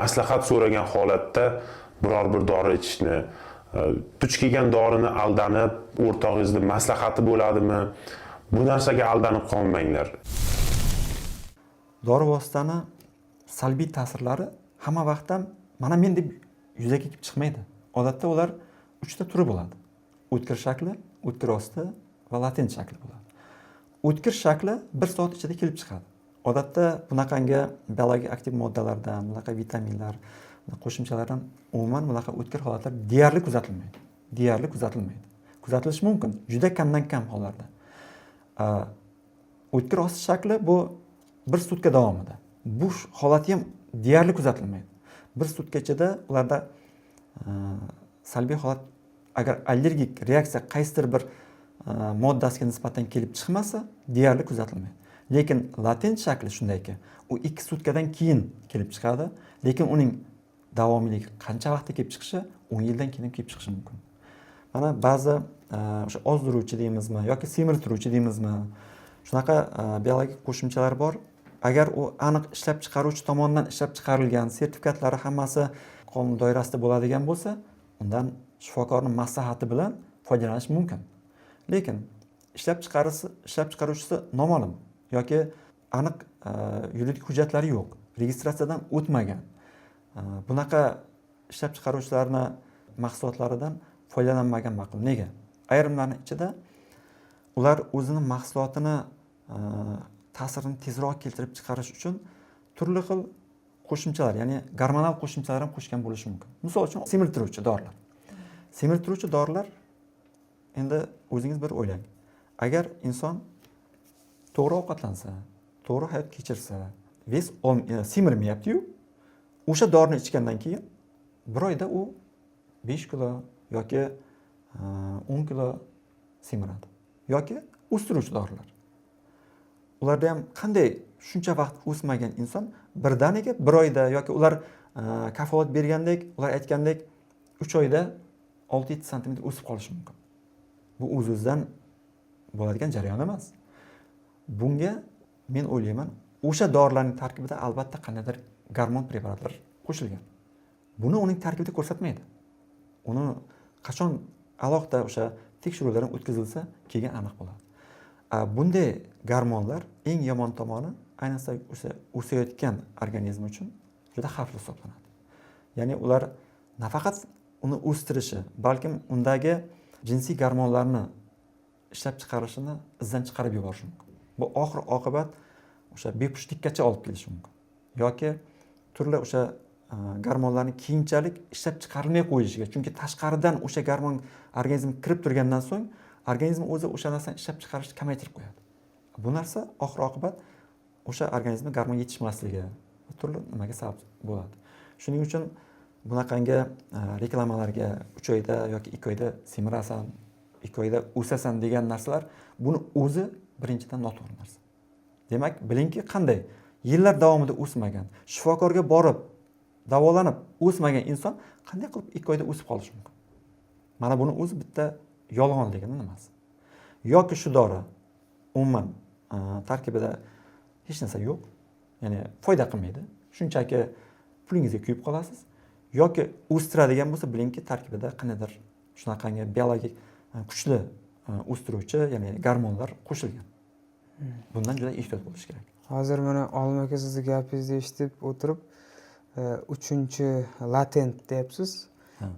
maslahat so'ragan holatda biror bir dori ichishni, duch kelgan dorini aldanib, o'rtog'ingizni maslahati bo'ladimi? Bu narsaga aldanib qolmanglar. Dori vositani salbiy ta'sirlari hamma vaqt ham mana men deb yuzaga kelib chiqmaydi. Odatda ular 3 ta turi bo'ladi. O'tkir shakli, o'tkir osti va latent shakli bo'ladi. O'tkir shakli 1 soat ichida kelib chiqadi. Odatda bunaqangi biologik aktiv moddalardan, bunaqa vitaminlar, qo'shimchalardan umuman bunaqa o'tkir holatlar deyarli kuzatilmaydi. Deyarli kuzatilmaydi. Kuzatilishi mumkin, juda kamdan kam hollarda. O'tkir osti shakli bu 1 sutka davomida. Bu holati ham deyarli kuzatilmaydi. 1 sutka ichida ularda salbiy holat, agar allergik reaksiya qaysidir bir moddasiga nisbatan kelib chiqmasa, deyarli kuzatilmaydi. Lekin latent shakli shundayki, u 2 sutkadan keyin kelib chiqadi, lekin uning davomiyligi qancha vaqtda kelib chiqishi 10 yildan keyin kelib chiqishi mumkin. Mana ba'zi o'sha ozdiruvchi deymizmi yoki semirtiruvchi deymizmi, shunaqa biologik qo'shimchalar bor. Agar u aniq ishlab chiqaruvchi tomonidan ishlab chiqarilgan, sertifikatlari hammasi qonun doirasida bo'ladigan bo'lsa, undan shifokorning maslahati bilan foydalanish mumkin. Lekin ishlab chiqaruvchisi noma'lum yoki aniq yuridik hujjatlari yo'q, registratsiyadan o'tmagan. Bunaqa ishlab chiqaruvchilarni mahsulotlaridan foydalanmagan ma'qul. Nega? Ayrimlarning ichida ular o'zini mahsulotini ta'sirini tezroq keltirib chiqarish uchun turli xil qo'shimchalar, ya'ni gormonal qo'shimchalar ham qo'shgan bo'lishi mumkin. Misol uchun semirtiruvchi dorilar. Semirtiruvchi dorilar, endi o'zingiz bir o'ylang. Agar inson to'g'ri ovqatlansa, to'g'ri hayot kechirsa, semirmayapti-yu, o'sha dorini ichgandan keyin bir oyda u 5 kilo yoki 10 kilo semiradi. Yoki o'stiruvchi dorilar. Ularda ham qanday shuncha vaqt o'smagan inson birdaniga bir oyda yoki ular kafolat bergandek, ular aytgandek 3 oyda 6-7 sm o'sib qolishi mumkin. Bu o'z-o'zidan bo'ladigan jarayon emas. Bunga men o'ylayman, o'sha dorilarning tarkibida albatta qandaydir gormon preparatlar qo'shilgan. Buni uning tarkibida ko'rsatmaydi. Uni qachon alohida o'sha tekshiruvlardan o'tkazilsa, keyin aniq bo'ladi. Bunday gormonlar eng yomon tomoni ayniqsa o'sha o'sayotgan organizm uchun juda xavfli hisoblanadi. Ya'ni ular nafaqat uni o'stirishi, balkim undagi jinsiy gormonlarni ishlab chiqarishini izdan chiqarib yuborishi mumkin. Bu oxir oqibat o'sha bepushtlikkacha olib kelishi mumkin. Yoki turli o'sha gormonlarni keyinchalik ishlab chiqarilmay qo'yishiga, chunki tashqaridan o'sha gormon organizmga kirib turgandan so'ng organizm o'zi o'sha narsani ishlab chiqarishni kamaytirib qo'yadi. Bu narsa oxir oqibat o'sha organizmga gormon yetishmasligi va turli nimaga sabab bo'ladi. Shuning uchun bunaqangi reklamalarga 3 oyda yoki 2 oyda semirasan, 2 oyda o'sasan degan narsalar, buni o'zi birinchidan noto'g'ri narsa. Demak, bilingki, qanday yillar davomida o'smagan, shifokorga borib davolanib o'smagan inson qanday qilib 2 oyda o'sib qolishi mumkin? Mana buni o'zi bitta yolg'onligini nimasi? Yoki shu dori umuman tarkibida hech narsa yo'q, ya'ni foyda qilmaydi. Shunchaki pulingizga kuyib qolasiz. Yoki o'stiradigan bo'lsa, bilingki, tarkibida qanaqadir shunaqangi biologik kuchli o'stiruvchi, ya'ni gormonlar qo'shilgan. Bundan juda ehtiyot bo'lish kerak. Hozir mana Olim aka sizni gapingizni eshitib o'tirib, 3 latent deyapsiz.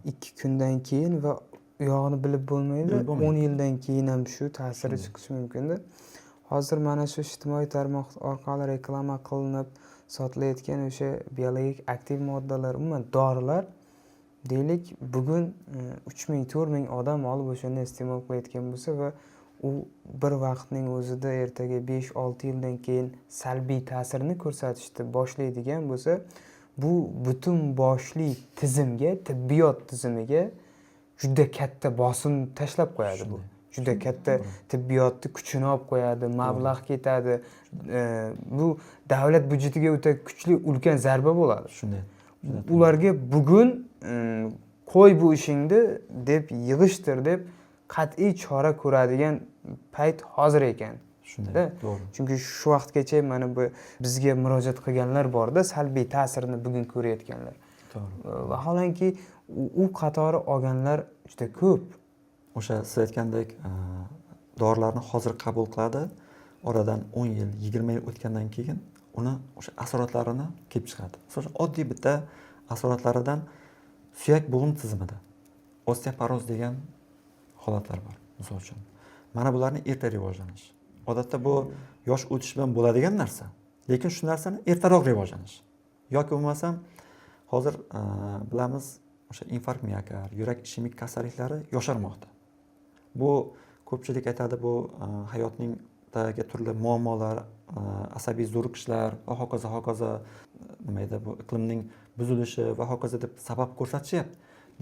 2 kundan keyin va u yog'ini bilib bo'lmaydi. 10 yildan keyin ham shu ta'siri chiqishi mumkinda. Hozir mana shu ijtimoiy tarmoq orqali reklama qilinib sotilayotgan o'sha biologik aktiv moddalar, umuman dorilar deylik, bugun 3000-4000 odam olib o'shani iste'mol qilayotgan bo'lsa va u bir vaqtning o'zida ertaga 5-6 yildan keyin salbiy ta'sirini ko'rsatishni boshlaydigan bo'lsa, bu butun boshli tizimga, tibbiyot tizimiga juda katta bosim tashlab qo'yadi bu. Juda katta tibbiyotni kuchini olib qo'yadi, mablag' ketadi. Bu davlat byudjetiga o'ta kuchli ulkan zarba bo'ladi. Shunday. Ularga bugun qo'y bu ishingni deb yig'ishtir deb qat'iy chora ko'radigan payt hozir ekan. Shunday. To'g'ri. Chunki shu vaqtgacha mana bu bizga murojaat qilganlar borda, salbiy ta'sirini bugun ko'rayotganlar. To'g'ri. Vaholanki u qatori olganlar juda ko'p. O'sha siz aytgandek, dorilarni hozir qabul qiladi. Oradan 10 yil, 20 yil o'tgandan keyin uni o'sha asoratlarini kelib chiqadi. Masalan, oddiy bitta asoratlaridan suyak bo'g'im tizimida osteoporoz degan holatlar bor, misol uchun. Mana bularning erta rivojlanishi. Odatda bu yosh o'tish bilan bo'ladigan narsa, lekin shu narsani ertaroq rivojlanishi. Yoki bo'lmasam, hozir bilamiz, o'sha infarkt miokard, yurak ishemik kasalliklari yosharmoqda. Bu ko'pchilik aytadi, bu hayotningdagi turli muammolar, asabiy zo'riqishlar va hokazo nima edi, bu iqlimning buzilishi va hokazo deb sabab ko'rsatishyapti.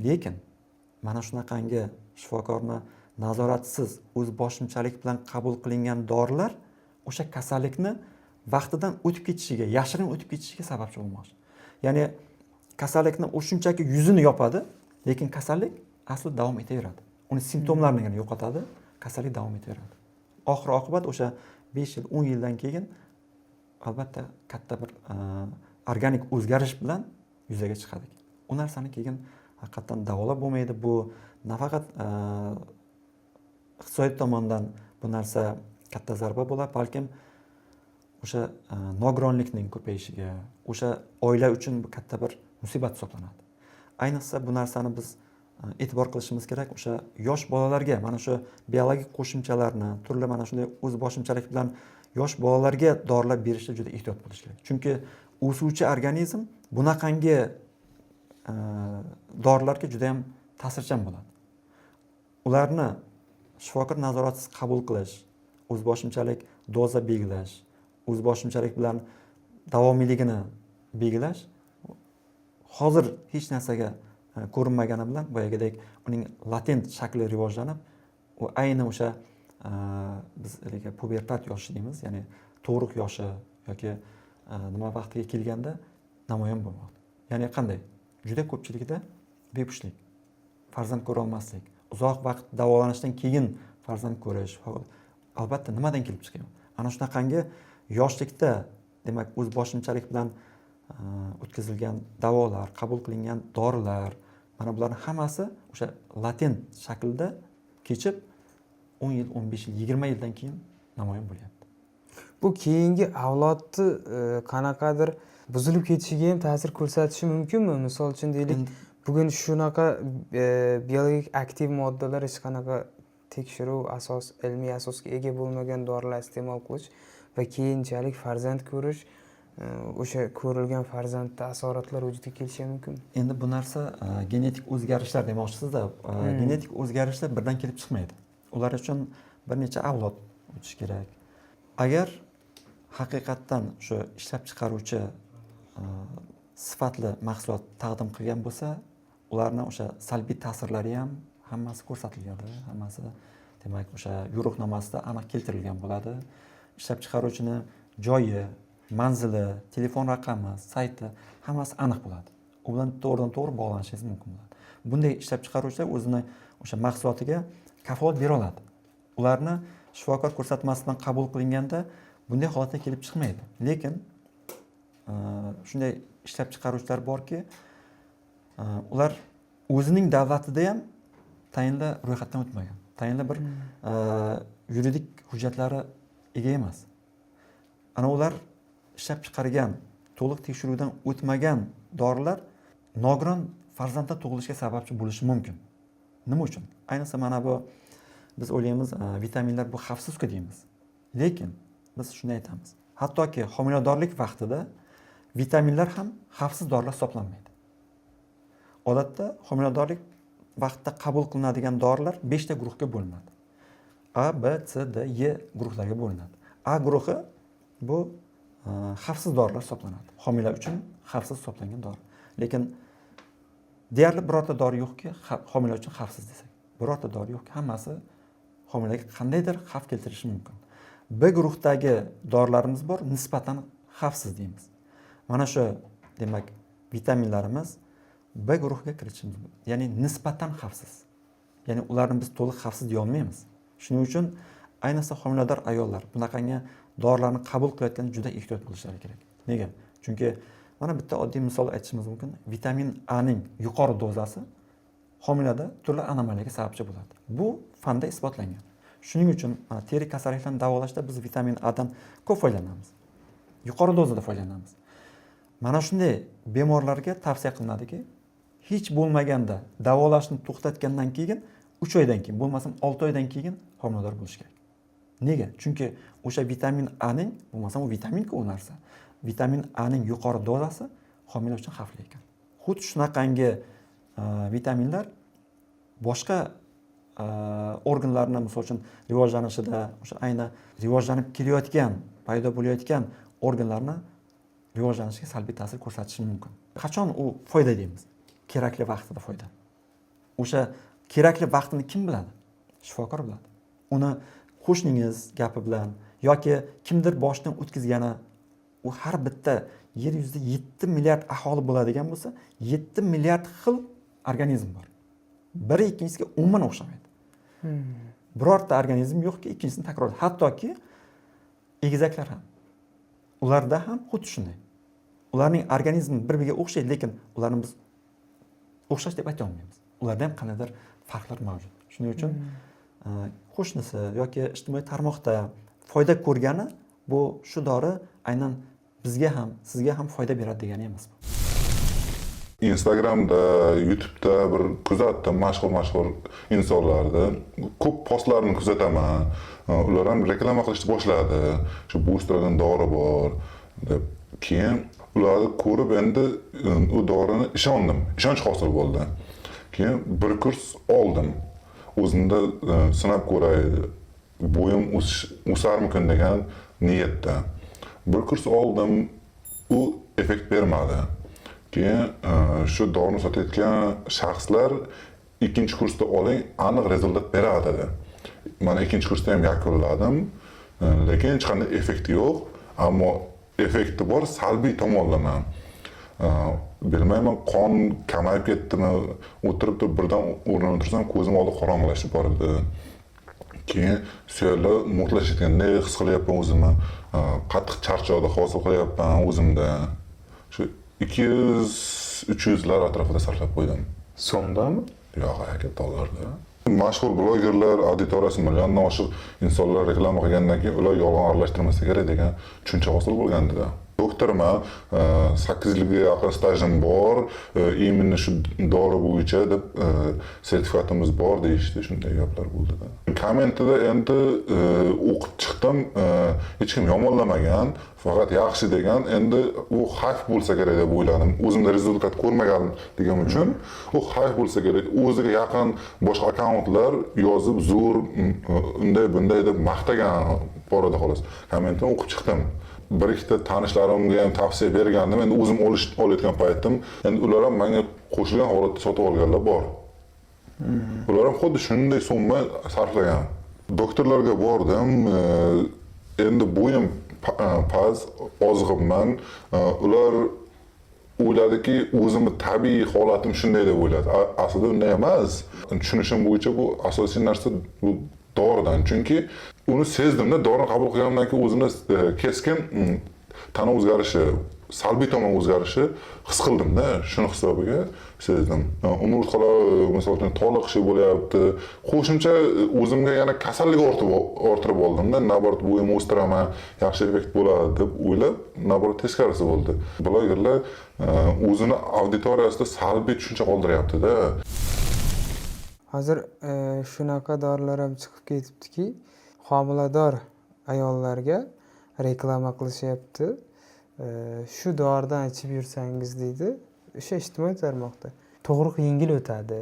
Lekin mana shunaqangi shifokorni nazoratsiz, o'z boshimchalik bilan qabul qilingan dorilar o'sha kasallikni vaqtidan o'tib ketishiga, yashirin o'tib ketishiga sababchi bo'lmoqda. Ya'ni kasallikni u shunchaki yuzini yopadi, lekin kasallik asli davom etaveradi. Uni simptomlarini yo'qotadi, kasallik davom etaveradi. Oxir oqibat o'sha 5 yil, 10 yildan keyin albatta katta bir organik o'zgarish bilan yuzaga chiqadi. U narsani keyin haqiqatan davolab bo'lmaydi. Bu nafaqat iqtisodiy tomondan bu narsa katta zarba bo'ladi, balkim o'sha nogironlikning ko'payishiga, o'sha oila uchun bu katta bir musibat hisoblanadi. Ayniqsa bu narsani biz e'tibor qilishimiz kerak. O'sha yosh bolalarga mana shu biologik qo'shimchalarni, turli mana shunday o'z boshimchalik bilan yosh bolalarga dorilar berishda juda ehtiyot bo'lish kerak. Chunki o'suvchi organizm bunaqangi dorilarga juda ham ta'sirchan bo'ladi. Ularni shifokor nazoratisiz qabul qilish, o'zboshimchalik doza belgilash, o'zboshimchalik bilan davomiyligini belgilash hozir hech narsaga ko'rinmagani bilan boyagidek uning latent shakli rivojlanib, u ayni o'sha biz pubertat yoshi deymiz, ya'ni tug'ruq yoshi yoki nima vaqtiga kelganda namoyon bo'lmoqda. Ya'ni qanday? Juda ko'pchilikda bepushtlik, farzand ko'ra olmaslik, uzoq vaqt davolanishdan keyin farzand ko'rish, albatta nimadan kelib chiqadi? Ana shunaqangi yoshlikda, demak, o'z boshimchalik bilan o'tkazilgan davolar, qabul qilingan dorilar, mana bularning hammasi o'sha latent shaklda kechib 10 yil, 15 yil, 20 yildan keyin namoyon bo'lyapti. Bu keyingi avlodni qanaqadir buzilib ketishiga ham ta'sir ko'rsatishi mumkinmi? Misol uchun deylik, bugun shunaqa biologik aktiv moddalar hech qanaqa tekshiruv ilmiy asosga ega bo'lmagan dorilar iste'mol qilish va keyinchalik farzand ko'rish, o'sha ko'rilgan farzandda asoratlar vujudga kelishi mumkin. Endi bu narsa genetik o'zgarishlar demoqchisizda. Genetik o'zgarishlar birdan kelib chiqmaydi. Ular uchun bir necha avlod o'tish kerak. Agar haqiqatdan shu ishlab chiqaruvchi sifatli mahsulot taqdim qilgan bo'lsa, ularni o'sha salbiy ta'sirlari ham hammasi ko'rsatiladi. Hammasi demak o'sha yo'riqnomasida aniq keltirilgan bo'ladi. Ishlab chiqaruvchini joyi, manzili, telefon raqami, sayti hammasi aniq bo'ladi. U bilan to'g'ridan-to'g'ri bog'lanishingiz mumkin bo'ladi. Bunday ishlab chiqaruvchilar o'zini o'sha mahsulotiga kafolat bera oladi. Ularni shifokor ko'rsatmasidan qabul qilinganda bunday holatga kelib chiqmaydi. Lekin shunday ishlab chiqaruvchilar borki, ular o'zining davlatida ham tayinli ro'yxatdan o'tmagan. Tayinli bir yuridik hujjatlari ega emas. Ana ular ishlab chiqargan, to'liq tekshiruvdan o'tmagan dorilar nogiron farzandlar tug'ilishga sababchi bo'lishi mumkin. Nima uchun? Ayniqsa mana bu biz o'ylaymiz, vitaminlar bu xavfsiz-ku deymiz. Lekin biz shuni aytamiz. Hattoki homiladorlik vaqtida vitaminlar ham xavfsiz dorilar hisoblanmaydi. Odatda homiladorlik vaqtida qabul qilinadigan dorilar 5 ta guruhga bo'linadi. A, B, C, D, E guruhlariga bo'linadi. A guruhi bu xavfsiz dorilar hisoblanadi. Homila uchun xavfsiz hisoblangan dori. Lekin deyarli birorta dori yo'qki, homila uchun xavfsiz desak. Birorta dori yo'qki, hammasi homilaga qandaydir xavf keltirishi mumkin. B guruhdagi dorilarimiz bor, nisbatan xavfsiz deymiz. Mana shu demak vitaminlarimiz B guruhiga kiritishimiz mumkin. Ya'ni nisbatan xavfsiz. Ya'ni ularni biz to'liq xavfsiz deya olmaymiz. Shuning uchun ayniqsa homilador ayollar bunaqangi dorilarni qabul qilayotganda juda ehtiyot bo'lishlari kerak. Nega? Chunki mana bitta oddiy misol aytishimiz mumkin. Vitamin A ning yuqori dozasi homilada turli anomaliyaga sababchi bo'ladi. Bu fanda isbotlangan. Shuning uchun teri kasalliklarini davolashda biz vitamin A dan ko'p foydalanamiz. Yuqori dozada foydalanamiz. Mana shunday bemorlarga tavsiya qilinadiki, hech bo'lmaganda davolashni to'xtatgandan keyin 3 oydan keyin, bo'lmasam 6 oydan keyin homilador bo'lish kerak. Nega? Chunki o'sha vitamin A ning, bo'lmasam u vitamin-ku u narsa. Vitamin A ning yuqori dozasi homila uchun xavfli ekan. Xuddi shunaqangi vitaminlar boshqa organlarni, misol uchun rivojlanishida, o'sha ayni rivojlanib kelayotgan, paydo bo'layotgan organlarni rivojlanishiga salbiy ta'sir ko'rsatishi mumkin. Qachon u foyda deymiz? Kerakli vaqtida foyda. O'sha kerakli vaqtini kim biladi? Shifokor biladi. Uni qo'shningiz gapi bilan yoki kimdir boshidan o'tkazgani, u har bitta yer yuzida 7 milliard aholi bo'ladigan bo'lsa, 7 milliard xil organizm bor. Biri ikkinchisiga umuman o'xshamaydi. Birorta organizm yo'qki, ikkinchisini takrorlaydi. Hattoki egizaklar ham. Ularda ham xuddi shunday. Ularning organizmi bir-biriga o'xshaydi, lekin ularni biz o'xshash deb ayta olmaymiz. Ularda ham qandaydir farqlar mavjud. Shuning uchun qo'shnisi yoki ijtimoiy tarmoqda foyda ko'rgani bu shu dori aynan bizga ham, sizga ham foyda beradi degani emas bu. Instagramda, YouTube'da bir kuzatdim mashhur insonlarni ko'p postlarini kuzataman. Ular ham reklama qilishni boshladi. Shu boostergan dori bor deb. Keyin ularni ko'rib endi u dorini ishondim. Ishonch hosil bo'ldi. Keyin bir kurs oldim. O'zimda sinab ko'ray, bo'yim o'sarmikin degan niyatda. Bir kurs oldim, u effekt bermadi. Keyin shu dorini sotayotgan shaxslar ikkinchi kursda oling, aniq rezultat beradi dedi. Men ikkinchi kursda ham yakunladim, lekin hech qanday effekti yo'q, ammo effekti bor salbiy tomonlama. Bilmayman, qon kamayib ketdimi, o'tirib turib birdan o'rnidan tursam ko'zim oldi qorong'ilashib bordi. Keyin suyaklar mo'rtlashayotgandek his qilyapman o'zimni, qattiq charchoqni hosil qilyapman o'zimda. Shu 200-300 lar atrofida sarflab qo'ydim. So'mdami? Yo'q, aka, dollarda. Mashhur blogerlar, auditoriyasi milliondan oshiq insonlar reklama qilgandan keyin ular yolg'on aralashtirmasa kerak degan tushuncha hosil bo'lganda. Doktorman, 8 yilga yaqin stajim bor, именно shu dori bo'yicha deb sertifikatimiz bor deyishdi, shunday gaplar bo'ldi. Kommentida endi o'qib chiqdim, hech kim yomonlamagan, faqat yaxshi degan, endi u xavf bo'lsa kerak deb o'yladim. O'zimda rezultat ko'rmaganim degan uchun, u xavf bo'lsa kerak. O'ziga yaqin boshqa akkauntlar yozib zo'r, unday bunday deb maqtagan borada xolos. Kommentni o'qib chiqdim. Bir ikkita tanishlarimga ham tavsiya bergandim. Endi o'zim olayotgan paytim, endi ular ham menga qo'shilgan holatda sotib olganlar bor. Ular ham xuddi shunday summa sarflagan. Doktorlarga bordim. Endi bo'yim past, ozg'inman. Ular o'yladiki, o'zimni tabiiy holatim shunday deb o'yladi. Aslida unday emas. Tushunishim bo'yicha bu asosiy narsa bu doridan. Chunki uni sezdimda, dorini qabul qilganimdan keyin o'zimda keskin tana o'zgarishi, salbiy tomon o'zgarishi his qildimda, shuni hisobiga sezdim. Umr xola misol uchun toliqishi bo'lyapti. Qo'shimcha o'zimga yana kasallik orttirib oldimda, naborat bo'yimni o'stiraman, yaxshi effekt bo'ladi deb o'ylab, naborat teskarisi bo'ldi. Blogerlar o'zini auditoriyasida salbiy tushuncha qoldiryapti-da. Hozir shunaqa dorilar ham chiqib ketibdiki, homilador ayollarga reklama qilishyapti. Shu doridan ichib yursangiz deydi, o'sha ijtimoiy tarmoqda tug'ruq yengil o'tadi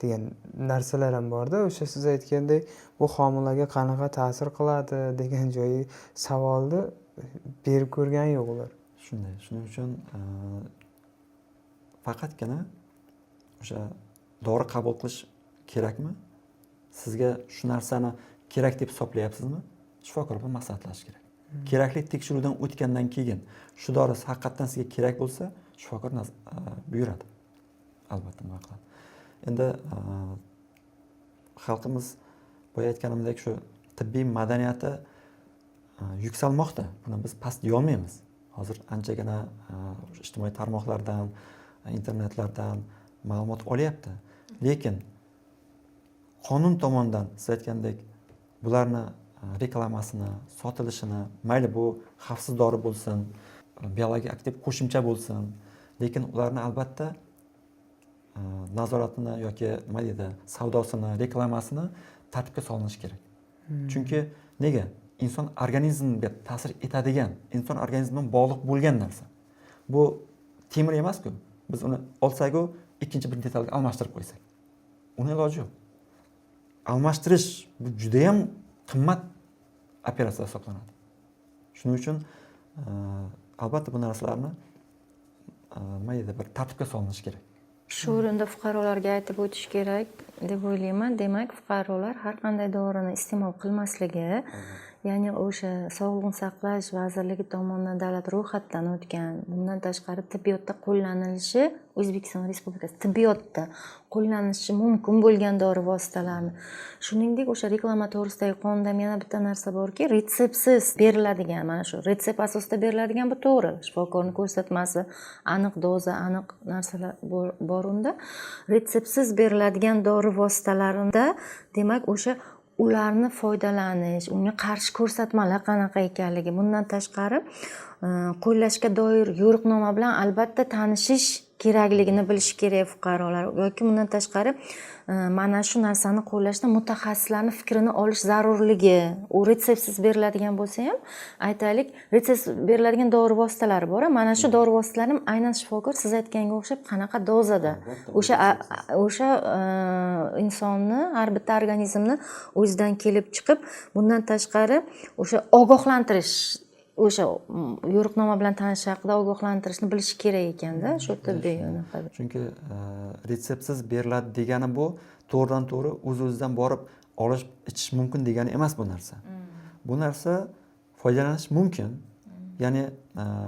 degan narsalar ham borda. O'sha siz aytgandek, bu homilaga qanaqa ta'sir qiladi degan joyi savolni berib ko'rgan yo'q ular. Shunday. Shuning uchun faqatgina o'sha dori qabul qilish kerakmi? Sizga shu narsani kerak deb hisoblayapsizmi? Shifokor bilan maslahatlashish kerak. Kerakli tekshiruvdan o'tgandan keyin shu dori haqiqatan sizga kerak bo'lsa, shifokor buyuradi. Albatta nima qiladi. Endi xalqimiz boya aytganimdek shu tibbiy madaniyati yuksalmoqda. Buni biz past deya olmaymiz. Hozir anchagina ijtimoiy tarmoqlardan, internetlardan ma'lumot olyapti. Lekin qonun tomonidan siz aytgandek bularni reklamasini, sotilishini, mayli bu xavfsiz dori bo'lsin, biologik aktiv qo'shimcha bo'lsin, lekin ularni albatta nazoratini yoki nima deydi, savdosini, reklamasini tartibga solinishi kerak. Chunki nega? Inson organizmiga ta'sir etadigan, inson organizmi bilan bog'liq bo'lgan narsa. Bu temir emas-ku. Biz uni olsak-ku, ikkinchi bir detalga almashtirib qo'ysak. Uni iloji yo'q. Almashtirish bu juda ham qimmat operatsiya hisoblanadi. Shuning uchun albatta bu narsalarni nima deydi, bir tartibga solinishi kerak. Shu o'rinda fuqarolarga aytib o'tish kerak deb o'ylayman. Demak, fuqarolar har qanday dorini iste'mol qilmasligi, ya'ni o'sha Sog'liqni saqlash vazirligi tomonidan davlat ro'yxatdan o'tgan, bundan tashqari tibbiyotda qo'llanilishi, O'zbekiston Respublikasi tibbiyotda qo'llanilishi mumkin bo'lgan dori vositalarini, shuningdek o'sha reklama to'g'risidagi qonunda yana bitta narsa borki, retseptsiz beriladigan, mana shu retsept asosida beriladigan, bu to'g'ri, shifokorning ko'rsatmasi, aniq doza, aniq narsalar bor unda. Retseptsiz beriladigan dori vositalarida, demak, o'sha ularni foydalanish, unga qarshi ko'rsatmalar qanaqa ekanligi, bundan tashqari qo'llashga doir yo'riqnoma bilan albatta tanishish kerakligini bilish kerak fuqarolar. Yoki bundan tashqari mana shu narsani qo'llashda mutaxassislarning fikrini olish zarurligi. U retseptsiz beriladigan bo'lsa ham, aytaylik, retseptsiz beriladigan dori vositalari bor. Mana shu dori vositalari ham aynan shifokor siz aytganga o'xshab qanaqa dozada, o'sha insonni, har bitta organizmni o'zidan kelib chiqib, bundan tashqari o'sha ogohlantirish, o'sha yo'riqnoma bilan tanishish haqida ogohlantirishni bilish kerak ekanda, shu tibbiy yo'nalishda. Chunki retseptsiz beriladi degani bu to'g'ridan to'g'ri o'z-o'zidan borib olish, ichish mumkin degani emas bu narsa. Bu narsa foydalanish mumkin. Ya'ni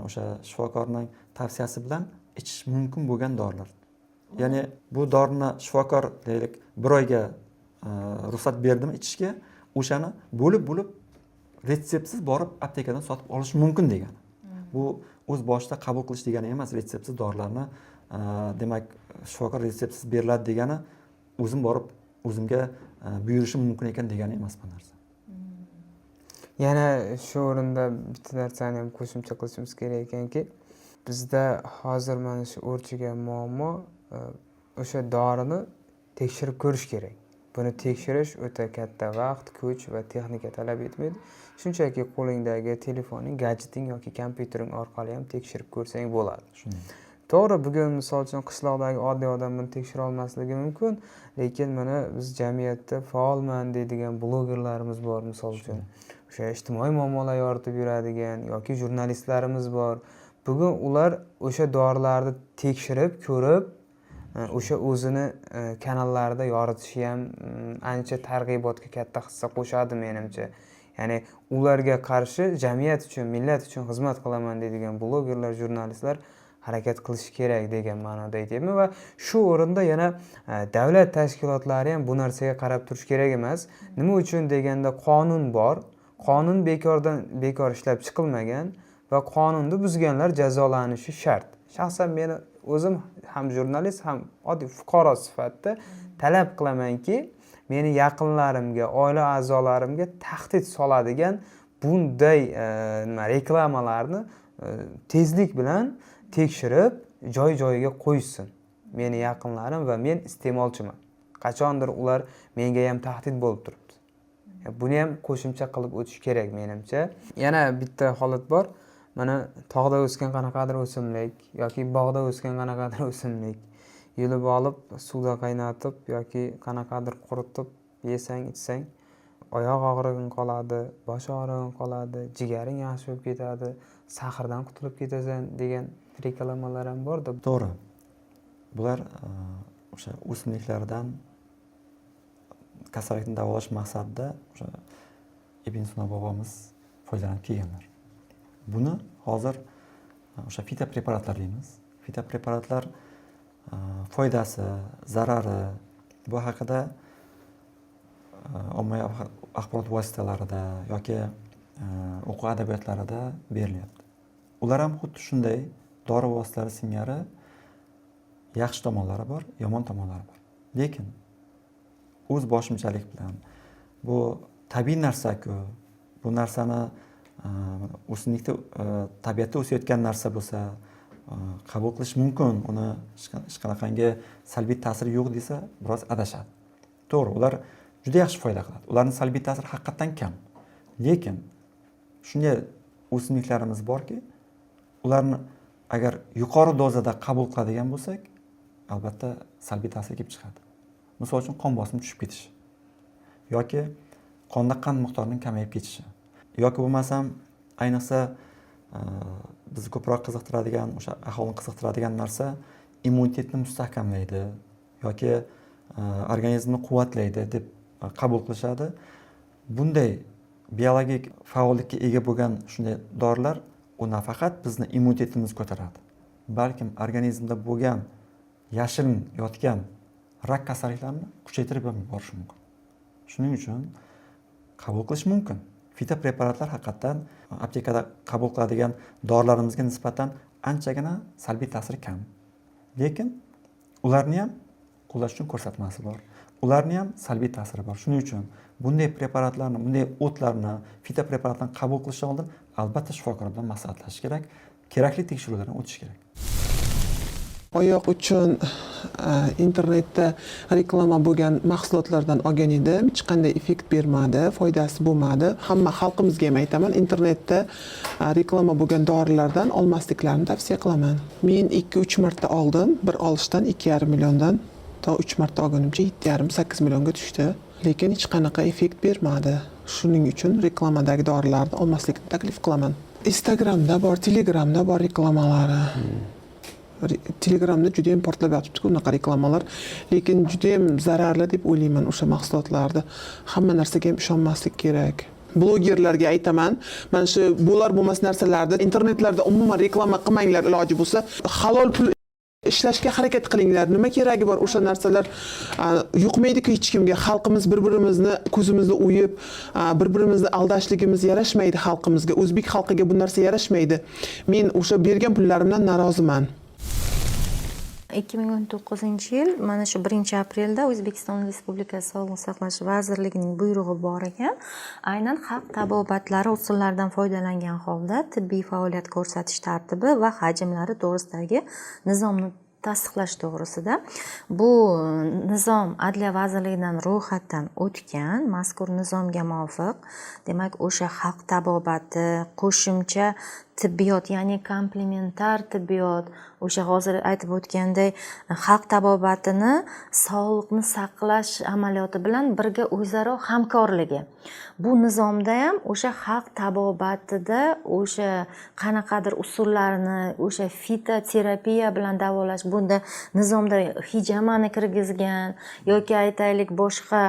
o'sha shifokorning tavsiyasi bilan ichish mumkin bo'lgan dorilar. Ya'ni bu dorini shifokor deylik 1 oyga ruxsat berdimi ichishga, o'shani bo'lib retseptsiz borib aptekadan sotib olish mumkin degani. Bu o'z boshida qabul qilish degani emas, retseptsiz dorilarni demak shifokor retseptsiz beriladi degani o'zim borib o'zimga buyurishim mumkin ekan degani emas bu narsa. Yana shu o'rinda bitta narsani ham qo'shimcha qilishimiz kerak ekanki, bizda hozir mana shu o'rchigan muammo o'sha dorini tekshirib ko'rish kerak. Buni tekshirish o'ta katta vaqt, kuch va texnika talab etmaydi. Shunchaki qo'lingdagi telefoning, gadjeting yoki kompyutering orqali ham tekshirib ko'rsang bo'ladi. To'g'ri, bugun misol uchun qishloqdagi oddiy odam buni tekshira olmasligi mumkin, lekin mana biz jamiyatda faolman deydigan blogerlarimiz bor, misol uchun. O'sha ijtimoiy muammolar yoritib yuradigan yoki jurnalistlarimiz bor. Bugun ular o'sha dorilarni tekshirib, ko'rib, o'sha o'zini kanallarida yoritishi ham ancha targ'ibotga katta hissa qo'shadi menimcha. Ya'ni ularga qarshi jamiyat uchun, millat uchun xizmat qilaman deydigan blogerlar, jurnalistlar harakat qilish kerak degan ma'noda aytyapman va shu o'rinda yana davlat tashkilotlari ham bu narsaga qarab turish kerak emas. Nima uchun deganda qonun bor. Qonun bekordan bekor ishlab chiqilmagan va qonunni buzganlar jazolanishi shart. Shaxsan meni o'zim ham jurnalist ham oddiy fuqaro sifatida talab qilamanki, meni yaqinlarimga, oila a'zolarimga tahdid soladigan bunday reklamalarni tezlik bilan tekshirib, joy-joyiga qo'ysin. Meni yaqinlarim va men iste'molchiman. Qachondir ular menga ham tahdid bo'lib turibdi. Buni ham qo'shimcha qilib o'tish kerak menimcha. Yana bitta holat bor. Mana tog'da o'sgan qanaqadir o'simlik yoki bog'da o'sgan qanaqadir o'simlik yulib olib, suvda qaynatib yoki qanaqadir quritib yesang, ichsang, oyoq og'rig'ing qoladi, bosh og'rig'ing qoladi, jigaring yaxshi bo'lib ketadi, sahrdan qutulib ketasan degan reklamalar ham bor-da. To'g'ri. Bular o'sha o'simliklardan kasallikni davolash maqsadida o'sha Ibn Sino bobomiz foydalanib kelganlar. Buni hozir o'sha fitopreparatlar deymiz. Fitopreparatlar foydasi, zarari bu haqida ommaviy axborot vositalarida yoki o'quv adabiyotlarida berilyapti. Ular ham xuddi shunday dori vositalari singari yaxshi tomonlari bor, yomon tomonlari bor. Lekin o'z boshimchalik bilan bu tabiiy narsa-ku, bu narsani o'simlikda tabiatda o'sayotgan narsa bo'lsa qabul qilish mumkin, uni hech qanaqangi salbiy ta'siri yo'q desa, biroz adashadi. To'g'ri, ular juda yaxshi foyda qiladi. Ularning salbiy ta'siri haqiqatan kam. Lekin shunday o'simliklarimiz borki, ularni agar yuqori dozada qabul qiladigan bo'lsak, albatta salbiy ta'sir kelib chiqadi. Misol uchun qon bosimi tushib ketishi yoki qonda qand miqdorining kamayib ketishi yoki bo'lmasam ayniqsa bizni ko'proq qiziqtiradigan, o'sha aholini qiziqtiradigan narsa immunitetni mustahkamlaydi yoki organizmni quvvatlaydi deb qabul qilishadi. Bunday biologik faollikka ega bo'lgan shunday dorilar u nafaqat bizni immunitetimizni ko'taradi, balkim organizmda bo'lgan yashirin yotgan rak kasalliklarini kuchaytirib ham yuborishi mumkin. Shuning uchun qabul qilish mumkin. Fitopreparatlar haqiqatan aptekada qabul qiladigan dorilarimizga nisbatan anchagina salbiy ta'siri kam. Lekin ularni ham qo'llash uchun ko'rsatmasi bor. Ularni ham salbiy ta'siri bor. Shuning uchun bunday preparatlarni, bunday o'tlarni, fitopreparatlarni qabul qilishdan oldin albatta shifokor bilan maslahatlashish kerak, kerakli tekshiruvlardan o'tish kerak. Oyoq uchun internetda reklama bo'lgan mahsulotlardan olgan edim, hech qanday effekt bermadi, foydasi bo'lmadi. Hamma xalqimizga ham aytaman, internetda reklama bo'lgan dorilardan olmasliklarini tavsiya qilaman. Men 2-3 marta oldim, bir olishdan 2,5 milliondan to 3 marta olganimcha 7,5-8 millionga tushdi. Lekin hech qanaqa effekt bermadi. Shuning uchun reklamadagi dorilarni olmaslikni taklif qilaman. Instagramda bor, Telegramda bor reklamalari. Telegramda juda ham portlab yotibdi unaqa reklamalar, lekin juda ham zararli deb o'ylayman o'sha mahsulotlarni. Hamma narsaga ham ishonmaslik kerak. Blogerlarga aytaman, mana shu bo'lar bo'lmas narsalarni internetlarda umuman reklama qilmanglar, iloji bo'lsa halol pul ishlashga harakat qilinglar. Nima keragi bor o'sha narsalar? Yuqmaydi-ku hech kimga. Xalqimiz bir-birimizni ko'zimizni o'yib, bir-birimizni aldashligimiz yarashmaydi xalqimizga. O'zbek xalqiga bu narsa yarashmaydi. Men o'sha bergan pullarimdan noroziman. 2019-yil mana shu 1-aprelda O'zbekiston Respublikasi Sog'liqni saqlash vazirligining buyrug'i bor ekan. Aynan xalq tabobatlari usullaridan foydalangan holda tibbiy faoliyat ko'rsatish tartibi va hajmlari to'g'risidagi nizomni tasdiqlash to'g'risida. Bu nizom Adliya vazirligidan ro'yxatdan o'tgan. Mazkur nizomga muvofiq, demak, o'sha xalq tabobati, qo'shimcha tibbiyot, ya'ni komplementar tibbiyot, o'sha hozir aytib o'tganday xalq tabobatini sog'liqni saqlash amaliyoti bilan birga o'zaro hamkorligi. Bu nizomda ham o'sha xalq tabobatida o'sha qanaqadir usullarni, o'sha fitoterapiya bilan davolash, bunda nizomda hijamani kirgizgan yoki aytaylik boshqa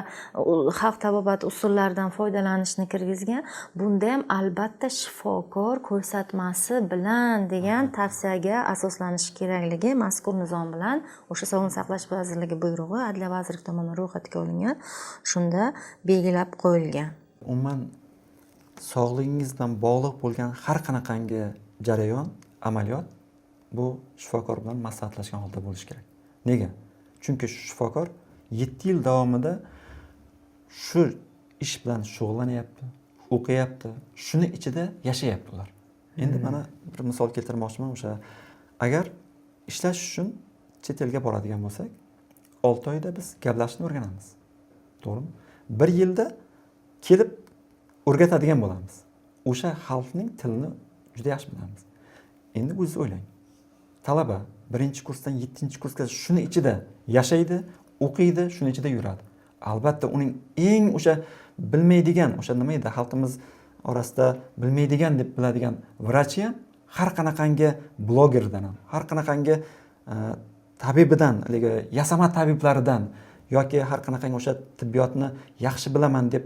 xalq tabobati usullaridan foydalanishni kirgizgan. Bunda ham albatta shifokor ko'rsatma boshqarmasi bilan degan tavsiyaga asoslanishi kerakligi mazkur nizom bilan o'sha Sog'liqni saqlash vazirligi buyrug'i Adliya vazirligi tomonidan ro'yxatga olingan, shunda belgilab qo'yilgan. Umuman sog'lig'ingiz bilan bog'liq bo'lgan har qanaqangi jarayon, amaliyot bu shifokor bilan maslahatlashgan holda bo'lishi kerak. Nega? Chunki shifokor 7 yil davomida shu ish bilan shug'ullanyapti, o'qiyapti, shuni ichida yashayapti ular. Endi mana bir misol keltirmoqchiman, o'sha agar ishlash uchun chet elga boradigan bo'lsak, 6 oyda biz gaplashishni o'rganamiz. To'g'rimi? 1 yilda kelib o'rgatadigan bo'lamiz. O'sha xalqning tilini juda yaxshi bilamiz. Endi o'zingiz o'ylang. Talaba 1-kursdan 7-kursga shuni ichida yashaydi, o'qiydi, shuni ichida yuradi. Albatta uning eng o'sha bilmaydigan, o'sha nima edi, xalqimiz orasida bilmaydigan deb biladigan vrachi ham har qanaqangi blogerdan ham, har qanaqangi tabibidan, yasama tabiblaridan yoki har qanaqangi o'sha tibbiyotni yaxshi bilaman deb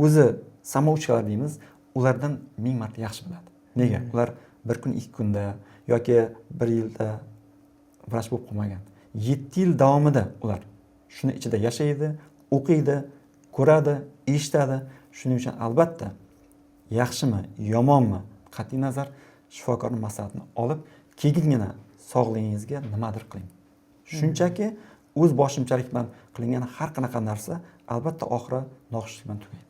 o'zi samouchkalar deymiz, ulardan 1000 marta yaxshi biladi. Nega? Ular bir kun, 2 kunda yoki 1 yilda vrach bo'lib qolmagan. 7 yil davomida ular shuni ichida yashaydi, o'qiydi, ko'radi, eshitadi. Shuning uchun albatta yaxshimi, yomonmi, qat'iy nazar shifokorning maslahatini olib, keyingina sog'lig'ingizga nimadir qiling. Shunchaki o'z boshimchalik bilan qilingan har qanaqa narsa albatta oxiri noxushlik bilan tugaydi.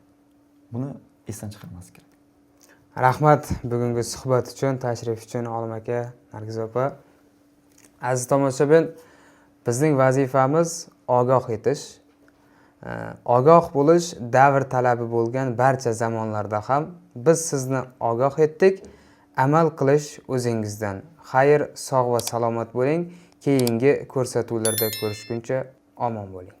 Buni esdan chiqarmaslik kerak. Rahmat bugungi suhbat uchun, tashrif uchun Olim aka, Nargiz opa. Aziz tomoshabin, bizning vazifamiz ogoh etish. Ogoh bo'lish davr talabi bo'lgan barcha zamonlarda ham biz sizni ogoh etdik. Amal qilish o'zingizdan. Xayr, sog' va salomat bo'ling. Keyingi ko'rsatuvlarda ko'rishguncha omon bo'ling.